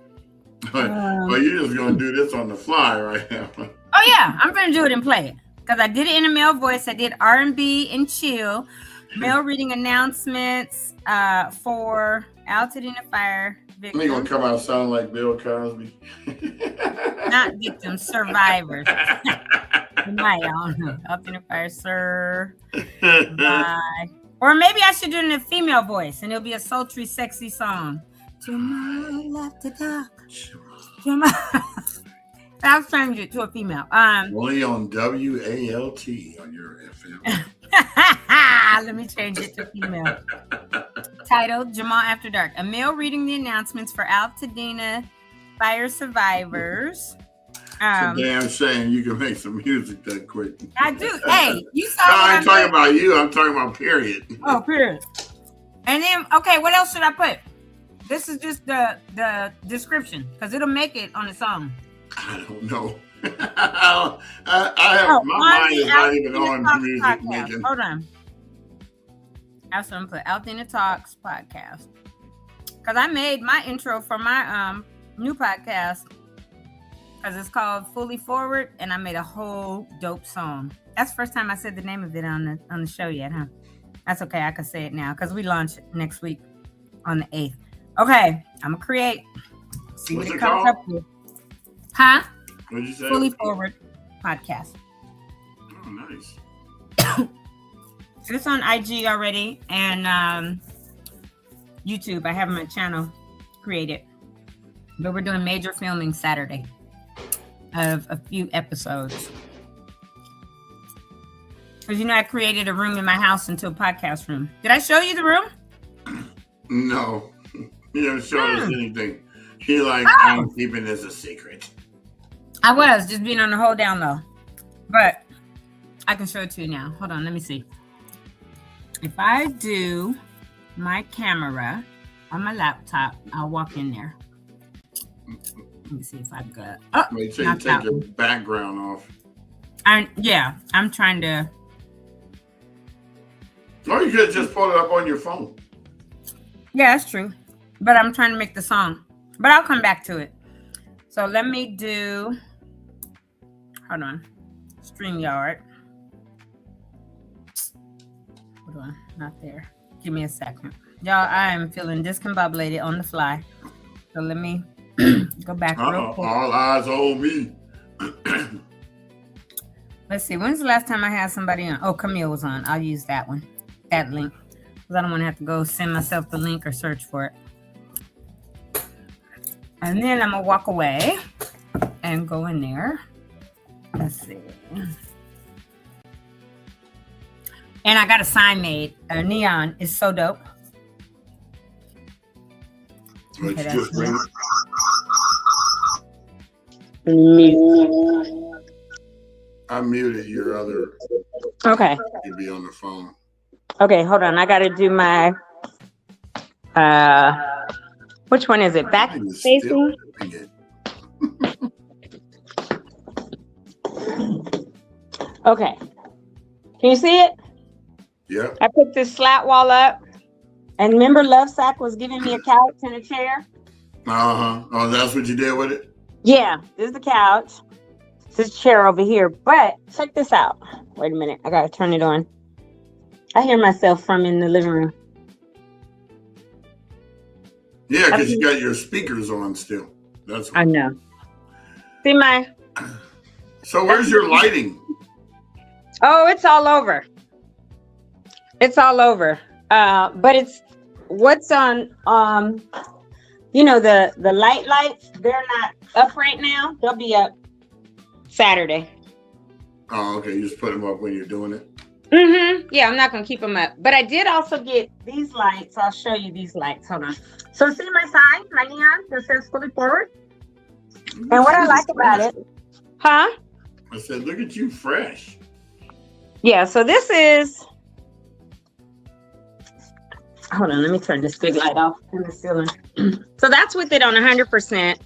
Well, you're just gonna do this on the fly right now. Oh yeah, I'm gonna do it and play it because I did it in a male voice. I did R&B and chill. Male reading announcements for Altadena fire victims. You're gonna come out sounding like Bill Cosby. Not victims, survivors. I don't know. Altadena fire, sir. Bye. Or maybe I should do it in a female voice, and it'll be a sultry, sexy song. Jamal After Dark. Jamal. I was trying to get to a female. Only on WALT on your FM. Let me change it to female. Titled Jamal After Dark. A male reading the announcements for Altadena fire survivors. It's a damn shame you can make some music that quick. I do. Hey, you saw. No, I ain't talking about you. I'm talking about period. Oh, period. And then, okay, what else should I put? This is just the description because it'll make it on its own. I don't know. I have my mind is not even on music making. Hold on. I was going to put Altadena Talks podcast because I made my intro for my new podcast because it's called Fully Forward, and I made a whole dope song. That's the first time I said the name of it on the show yet, huh? That's okay. I can say it now because we launch it next week on the 8th. Okay, I'm gonna create. See what it comes up with. Huh? What'd you say? Fully Forward podcast. Oh, nice. It's on IG already and YouTube. I have my channel created, but we're doing major filming Saturday of a few episodes. Because I created a room in my house into a podcast room. Did I show you the room? No. You haven't shown us anything. You're like, I'm keeping this a secret. I was just being on the whole down low. But I can show it to you now. Hold on, let me see. If I do my camera on my laptop, I'll walk in there. Let me see if I've got. Oh, wait till you take your background off. I'm trying to. Or you could just pull it up on your phone. Yeah, that's true. But I'm trying to make the song. But I'll come back to it. So let me do. Hold on. StreamYard. Hold on. Not there. Give me a second. Y'all, I am feeling discombobulated on the fly. So let me go back real quick. All eyes on me. Let's see. When's the last time I had somebody on? Oh, Camille was on. I'll use that one. That link. Because I don't want to have to go send myself the link or search for it. And then I'm going to walk away and go in there. Let's see. And I got a sign made. Neon is so dope. Okay, that's I muted your other. Okay. You'd be on the phone. Okay, hold on. I got to do my. Which one is it? Back facing? Okay. Can you see it? Yeah. I put this slat wall up. And remember Love Sack was giving me a couch and a chair? Uh-huh. Oh, that's what you did with it? Yeah. This is the couch. This chair over here. But check this out. Wait a minute. I got to turn it on. I hear myself from in the living room. Yeah, because you got your speakers on still. That's I know. See my. So where's your lighting? Oh, it's all over. It's all over. But it's what's on. The lights. They're not up right now. They'll be up Saturday. Oh, okay. You just put them up when you're doing it. Mm-hmm. Yeah, I'm not gonna keep them up. But I did also get these lights. I'll show you these lights. Hold on. So see my sign, my neon that says Fully Forward? And what I like about it, huh? I said, look at you fresh. Yeah, so this is, hold on, let me turn this big light off in the ceiling. So that's with it on 100%.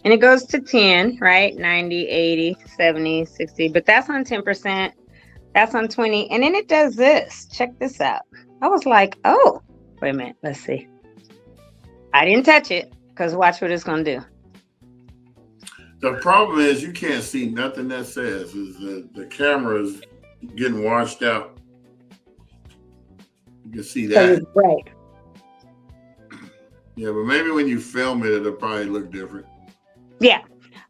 And it goes to 10, right? 90, 80, 70, 60. But that's on 10%. That's on 20. And then it does this. Check this out. I was like, oh, wait a minute. Let's see. I didn't touch it because watch what it's going to do. The problem is you can't see nothing that says. Is the camera is getting washed out. You can see that. Right. Yeah, but maybe when you film it, it'll probably look different. Yeah.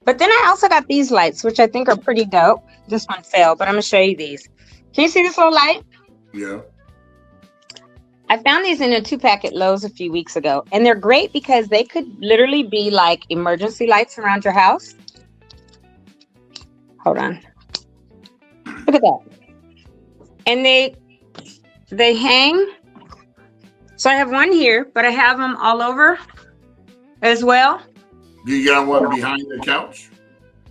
But then I also got these lights, which I think are pretty dope. This one fell, but I'm going to show you these. Can you see this little light? Yeah. I found these in a 2-pack at Lowe's a few weeks ago. And they're great because they could literally be like emergency lights around your house. Hold on. Look at that. And they hang. So I have one here, but I have them all over as well. Do you got one behind the couch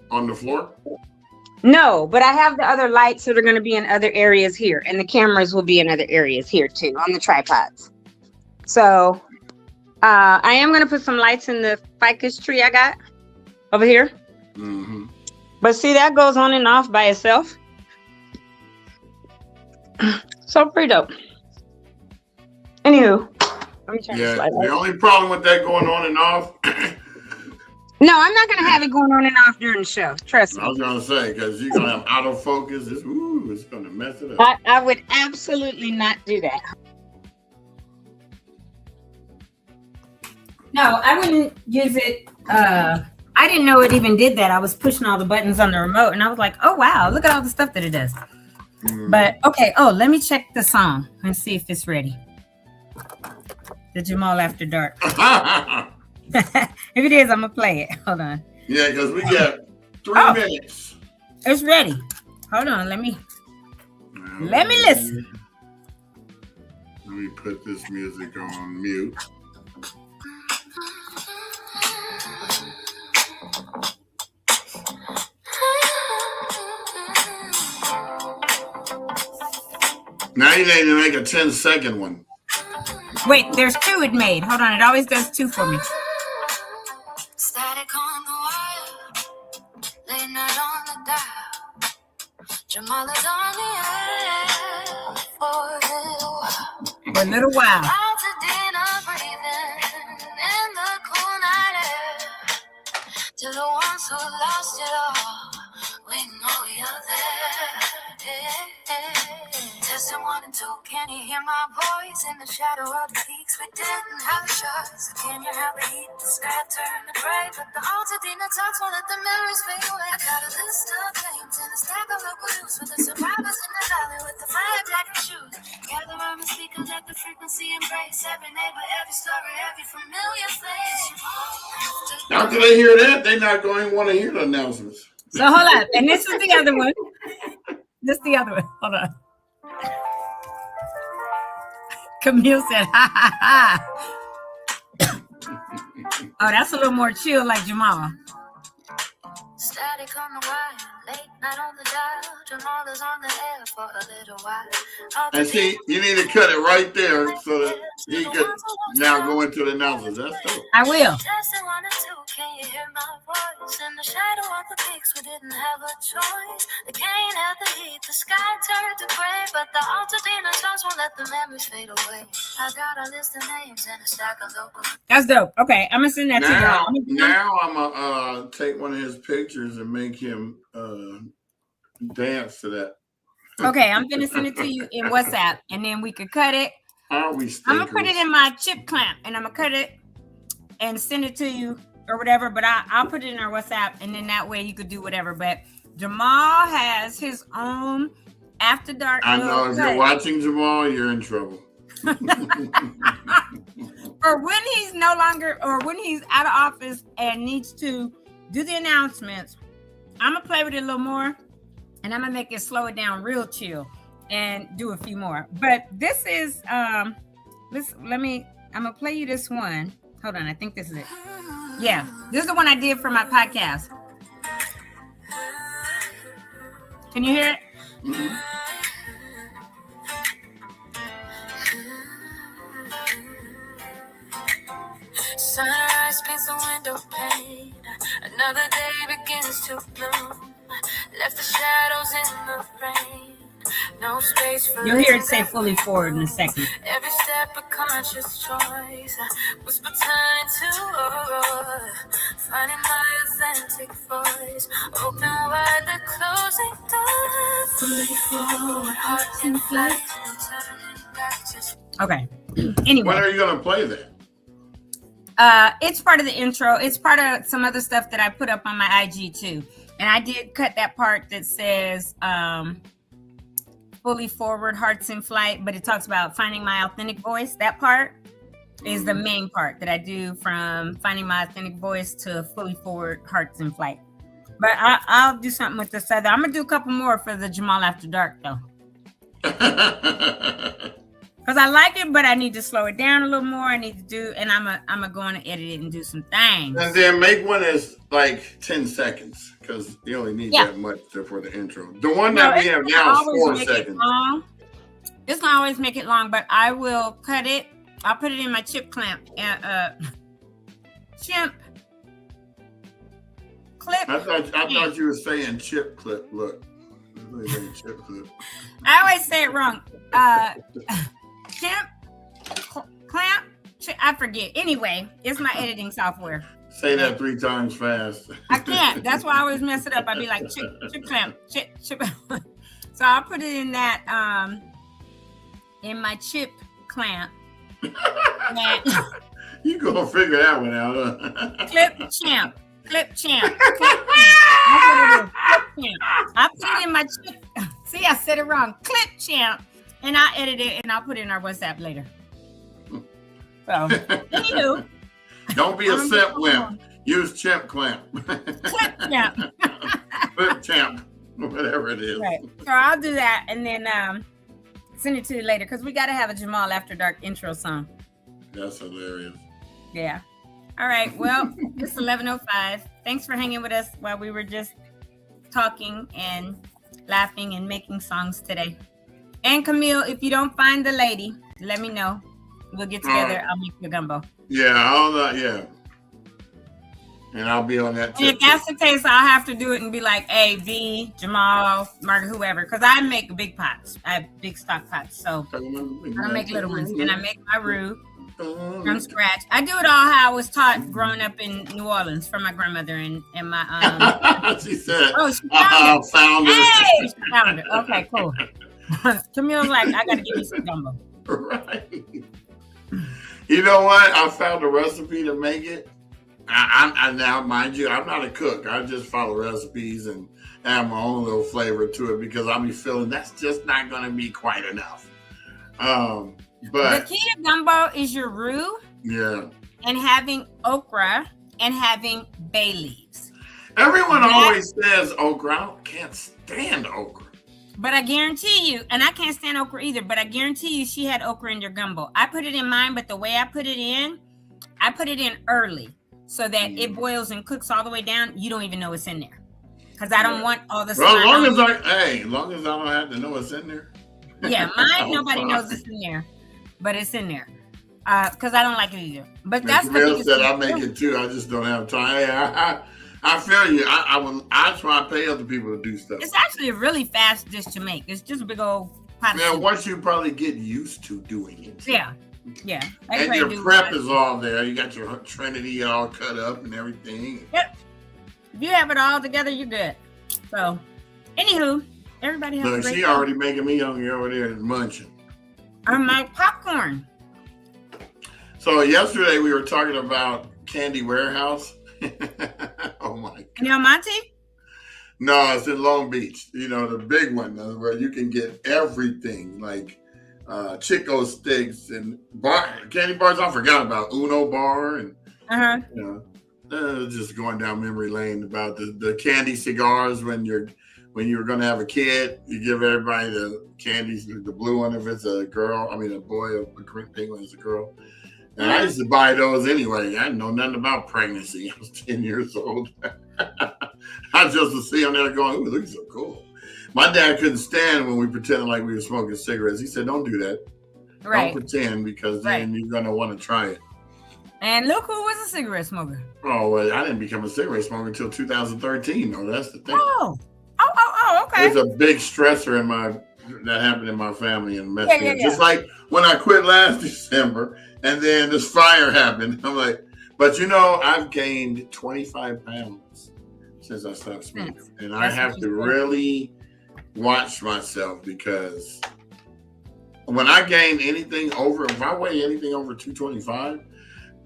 on the floor? No, but I have the other lights that are going to be in other areas here. And the cameras will be in other areas here too on the tripods. So I am going to put some lights in the ficus tree I got over here. Mm-hmm. But see, that goes on and off by itself. So pretty dope. Anywho, let me turn this light off. The only problem with that going on and off. No, I'm not going to have it going on and off during the show. Trust me. I was going to say, because you're going to have autofocus. It's going to mess it up. I would absolutely not do that. No, I wouldn't use it. I didn't know it even did that. I was pushing all the buttons on the remote, and I was like, oh, wow, look at all the stuff that it does. But, okay. Oh, let me check the song and see if it's ready. The Jamal After Dark. If it is, I'm going to play it. Hold on. Yeah, because we got 3 minutes. It's ready. Hold on. Let me listen. Let me put this music on mute. Now you need to make a 10-second one. Wait, there's 2 it made. Hold on. It always does 2 for me. Static on the wire, late night on the dial. Jamal is on the air for a little while. For a little while. Altadena breathing in the cool night air. To the ones who lost it all, we know you're there. Testing 1 and 2, can you hear my voice? In the shadow of the peaks, we didn't have a choice. Can you have the heat? The sky turned to gray, but the Altadena talks won't let the memories fade away. I got a list of names and a stack of reviews for the survivors in the valley with the fire jacket shoes. Gather around the speakers, let the frequency embrace every neighbor, every story, every familiar face. After they hear that, they're not going to want to hear the announcements. So hold on. And this is the other one. This is the other one. Hold on. Camille said, ha, ha, ha. Oh, that's a little more chill like Jamal. Static on the wire, late night on the dial. Jamal is on the air for a little while. And see, you need to cut it right there so that he could now go into the announcements. That's dope. I will. Testing 1 and 2, can you hear my voice? In the shadow of the peaks, we didn't have a choice. The cane had the heat, the sky turned to gray, but the Altadena talks won't let the memories fade away. I got a list of names and a stack of local. That's dope. Okay, I'm gonna send that to you. Now I'm gonna take one of his pictures and make him dance to that. Okay, I'm gonna send it to you in WhatsApp, and then we could cut it. How are we I'm gonna put it in my chip clamp, and I'm gonna cut it and send it to you or whatever. But I'll put it in our WhatsApp, and then that way you could do whatever. But Jamal has his own After Dark. I know if you're watching Jamal, you're in trouble. Or when he's no longer, or when he's out of office and needs to do the announcements, I'm gonna play with it a little more, and I'm gonna make it slow it down real chill and do a few more. But this is I'm gonna play you this one. Hold on, I think this is it. Yeah, this is the one I did for my podcast. Can you hear it? Mm-hmm. Sunrise paints the window pane. Another day begins to bloom. Left the shadows in the rain. No space for You'll hear it say fully forward in a second. Every step a conscious choice. Whisper time to roar. Finding my authentic voice. Open wide the closing door. Fully forward, heart in flight. Turning back just. Okay. Anyway. When are you going to play that? It's part of the intro. It's part of some other stuff that I put up on my IG too. And I did cut that part that says fully forward, hearts in flight, but it talks about finding my authentic voice. That part is the main part that I do, from finding my authentic voice to fully forward, hearts in flight. But I'll do something with this other. I'm going to do a couple more for the Jamal After Dark though. Because I like it, but I need to slow it down a little more. I need to do, and I'm going to edit it and do some things. And then make one that's like 10 seconds, because you only need that much for the intro. The one that we have now is 4 seconds. It's going to always make it long, but I will cut it. I'll put it in my chip clamp. Chip clip. I thought you were saying chip clip. Look. Chip clip. I always say it wrong. Clamp, I forget. Anyway, it's my editing software. Say that 3 times fast. I can't. That's why I always mess it up. I'd be like chip clamp, chip. So I'll put it in that in my chip clamp. You gonna figure that one out, huh? Clip champ. Clip champ. Clip champ. I put it in my chip. See, I said it wrong. Clip champ. And I'll edit it and I'll put it in our WhatsApp later. So, anywho. Don't be a simp wimp. Use chimp clamp. Clip champ. Clip champ. Whatever it is. Right. So I'll do that and then send it to you later, because we got to have a Jamal After Dark intro song. That's hilarious. Yeah. All right. Well, it's 11:05. Thanks for hanging with us while we were just talking and laughing and making songs today. And Camille, if you don't find the lady, let me know. We'll get together. I'll make you a gumbo. Yeah, all that. Yeah. And I'll be on that tip. And if that's the case, I'll have to do it and be like, hey, V, Jamal, Margaret, whoever. Because I make big pots. I have big stock pots. So I don't make little ones. And I make my roux from scratch. I do it all how I was taught growing up in New Orleans from my grandmother and my she said, oh, she found it. Hey, she found it. Okay, cool. Camille's like, I gotta give you some gumbo. Right. You know what? I found a recipe to make it. I now, mind you, I'm not a cook. I just follow recipes and add my own little flavor to it, because I'll be feeling that's just not going to be quite enough. But the key to gumbo is your roux. Yeah. And having okra and having bay leaves. Everyone always says okra. I can't stand okra. But I guarantee you, and I can't stand okra either, but I guarantee you she had okra in your gumbo. I put it in mine, but the way I put it in early so that it boils and cooks all the way down. You don't even know it's in there. Because I don't want all the stuff. Well, as long as I don't have to know it's in there. Yeah, mine, nobody knows it's in there. But it's in there. Because I don't like it either. But that's the thing. Said I make it too. I just don't have time. I feel you. That's why I pay other people to do stuff. It's actually a really fast dish to make. It's just a big old pot of soup. Once you probably get used to doing it. Yeah. And your prep is all there. You got your Trinity all cut up and everything. Yep. If you have it all together, you're good. So, anywho, everybody has a great she already making me hungry over there and munching. I'm like popcorn. So yesterday we were talking about Candy Warehouse. Oh my God. In El Monte? No, it's in Long Beach. You know, the big one where you can get everything like Chico sticks and candy bars. I forgot about Uno bar and you know, just going down memory lane about the candy cigars when you were going to have a kid. You give everybody the candies, the blue one if it's a girl. I mean, a boy, a green pink one is a girl. And I used to buy those anyway. I didn't know nothing about pregnancy. I was 10 years old. I just would see them there going, ooh, looks so cool. My dad couldn't stand when we pretended like we were smoking cigarettes. He said, don't do that. Right. Don't pretend, because then you're going to want to try it. And look who was a cigarette smoker. Oh, well, I didn't become a cigarette smoker until 2013. No, that's the thing. Okay. There's a big stressor that happened in my family and messed me up. Just like when I quit last December and then this fire happened. I'm like, but I've gained 25 pounds since I stopped smoking. And I have to really watch myself because when I gain anything if I weigh anything over 225,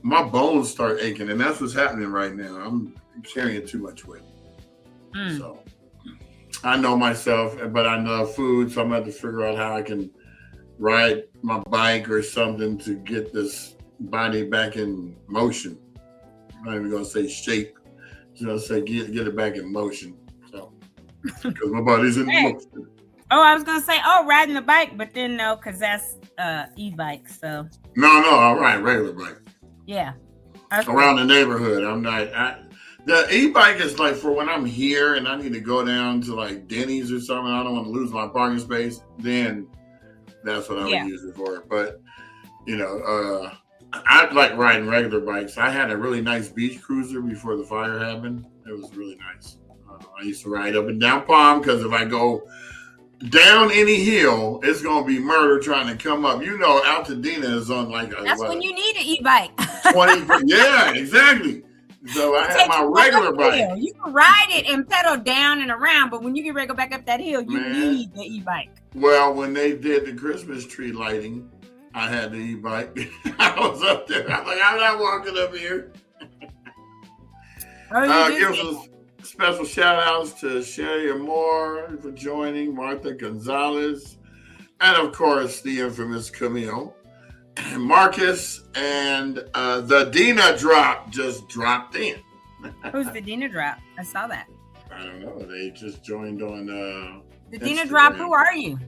my bones start aching. And that's what's happening right now. I'm carrying too much weight. So I know myself, but I love food. So I'm going to have to figure out how I can ride my bike or something to get this body back in motion. I'm not even going to say shape. I'm going to say get it back in motion. So, because my body's in motion. Oh, I was going to say, riding a bike, but then no, because that's e-bike. So No, I ride regular bike. Yeah. Around the neighborhood. I'm not. The e-bike is like for when I'm here and I need to go down to like Denny's or something. I don't want to lose my parking space. Then that's what I would use it for. But I like riding regular bikes. I had a really nice beach cruiser before the fire happened. It was really nice. I used to ride up and down Palm because if I go down any hill, it's gonna be murder trying to come up. Altadena is on like that's when you need an e-bike. 20. Yeah, exactly. So I had my regular bike. You can ride it and pedal down and around, but when you get ready to go back up that hill, you need the e-bike. Well, when they did the Christmas tree lighting, I had the e-bike. I was up there. I'm like, I'm not walking up here. Give some special shout outs to Sherry Moore for joining, Martha Gonzalez, and of course the infamous Camille. Marcus and the Dina Drop just dropped in. Who's the Dina Drop? I saw that. I don't know. They just joined on the Dina Drop. Who are you?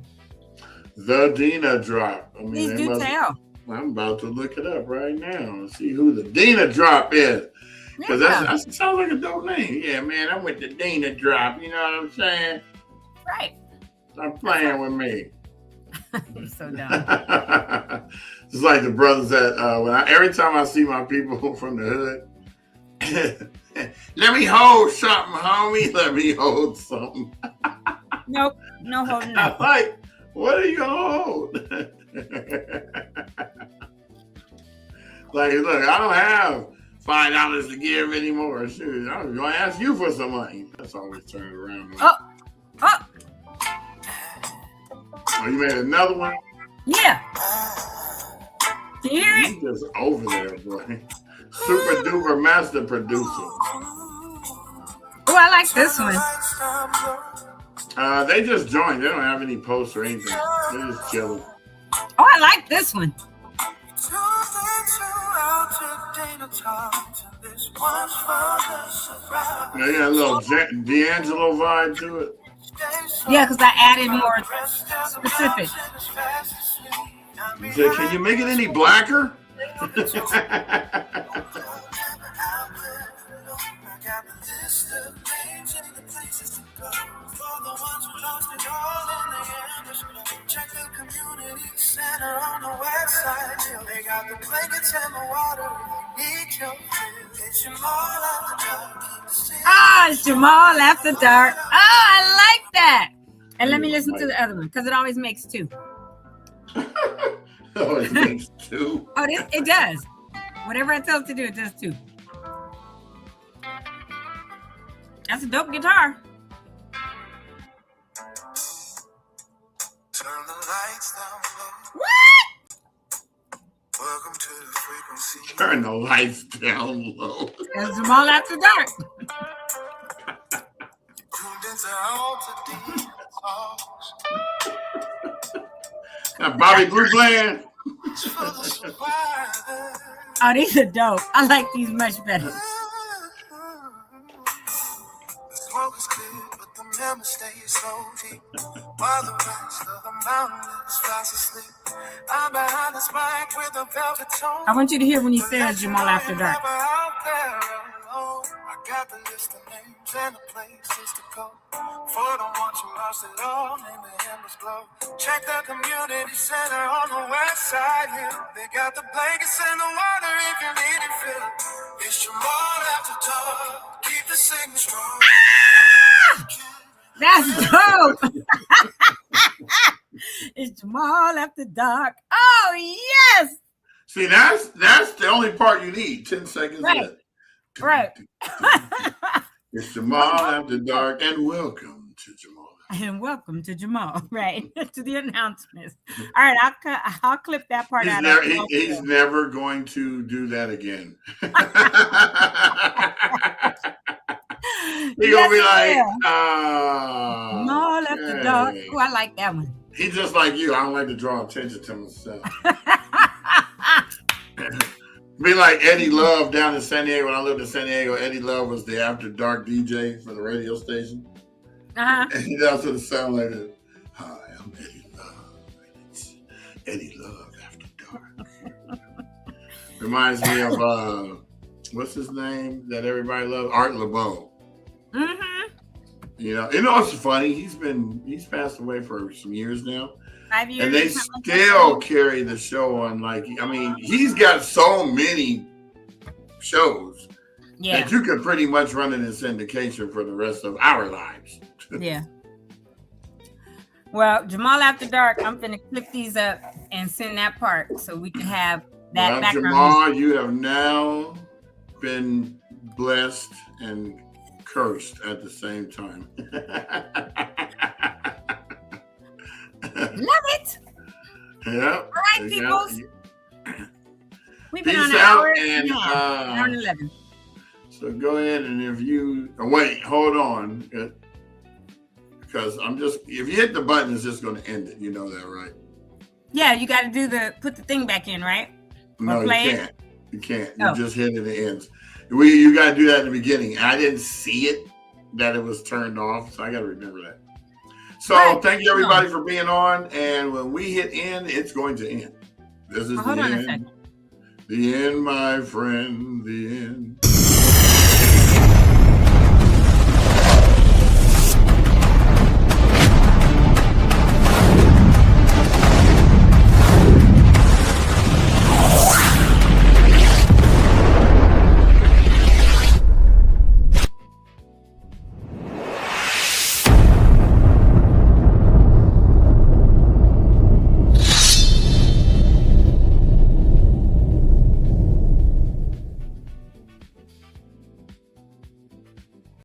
The Dina Drop. Please do tell. I'm about to look it up right now and see who the Dina Drop is. Because that sounds like a dope name. Yeah, man, I'm with the Dina Drop. You know what I'm saying? Right. Stop playing with me. You're so dumb. It's like the brothers that every time I see my people from the hood, let me hold something, homie. Let me hold something. Nope, no holding up. Like, what are you gonna hold? Like, look, I don't have $5 to give anymore. Shoot, I'm gonna ask you for some money. That's always turned around. Oh, you made another one? Yeah. Do you hear it? He's just over there, boy. Super duper master producer. Oh, I like this one. They just joined. They don't have any posts or anything. They're just chilling. Oh, I like this one. Yeah, a little D'Angelo vibe to it. Yeah, because I added more specific. He said, can you make it any blacker? Check the community center on the website. They got the blankets and the water. Need your it's Jamal after dark. It's Jamal after dark. I like that. And let me listen to the other one because it always makes two. It makes two. It does. Whatever I tell it to do, it does two. That's a dope guitar. Turn the lights down low. What? Welcome to the frequency. Turn the lights down low. That's Jamal after dark. Now Bobby Blue Bland. Oh, these are dope. I like these much better. Smoke is clear, but the memory stays so deep. While the rest of the mountain is fast asleep. I'm behind this mic with a velvet tone. I want you to hear when he says Jamal after dark. I Got the list of names and the places to go. For the ones who lost it all in the embers glow. Check the community center on the west side hill. They got the blankets and the water if you need it filled. It's Jamal after dark. Keep the signal strong. That's dope. It's Jamal after dark. Oh yes. See, that's the only part you need. 10 seconds. Right. Right. It's Jamal after dark, and welcome to Jamal. And welcome to Jamal. Right. To the announcements. All right, I'll clip that part out. He's never going to do that again. He's gonna be like, Jamal after dark. Oh, I like that one. He's just like you. I don't like to draw attention to myself. Be like Eddie Love down in San Diego. When I lived in San Diego, Eddie Love was the after dark DJ for the radio station. And he does sort of sound like this. Hi, I'm Eddie Love. It's Eddie Love after dark. Reminds me of what's his name that everybody loves? Art LeBeau. Mm-hmm. You know it's funny. He's passed away for some years now. 5 years. And they still carry the show on. He's got so many shows that you could pretty much run it in syndication for the rest of our lives. Yeah. Well, Jamal After Dark, I'm going to click these up and send that part so we can have that background. Jamal, you have now been blessed and cursed at the same time. Love it. Yeah. All right, people. We've been on Peace an out hour and hour and 11. So go ahead and wait, hold on. Because if you hit the button, it's just going to end it. You know that, right? Yeah, you got to put the thing back in, right? No, you can't. You can't. You just hit it, it ends. You got to do that in the beginning. I didn't see it, that it was turned off. So I got to remember that. So thank you everybody for being on. And when we hit end, it's going to end. This is the end. Hold on a second. The end, my friend, the end.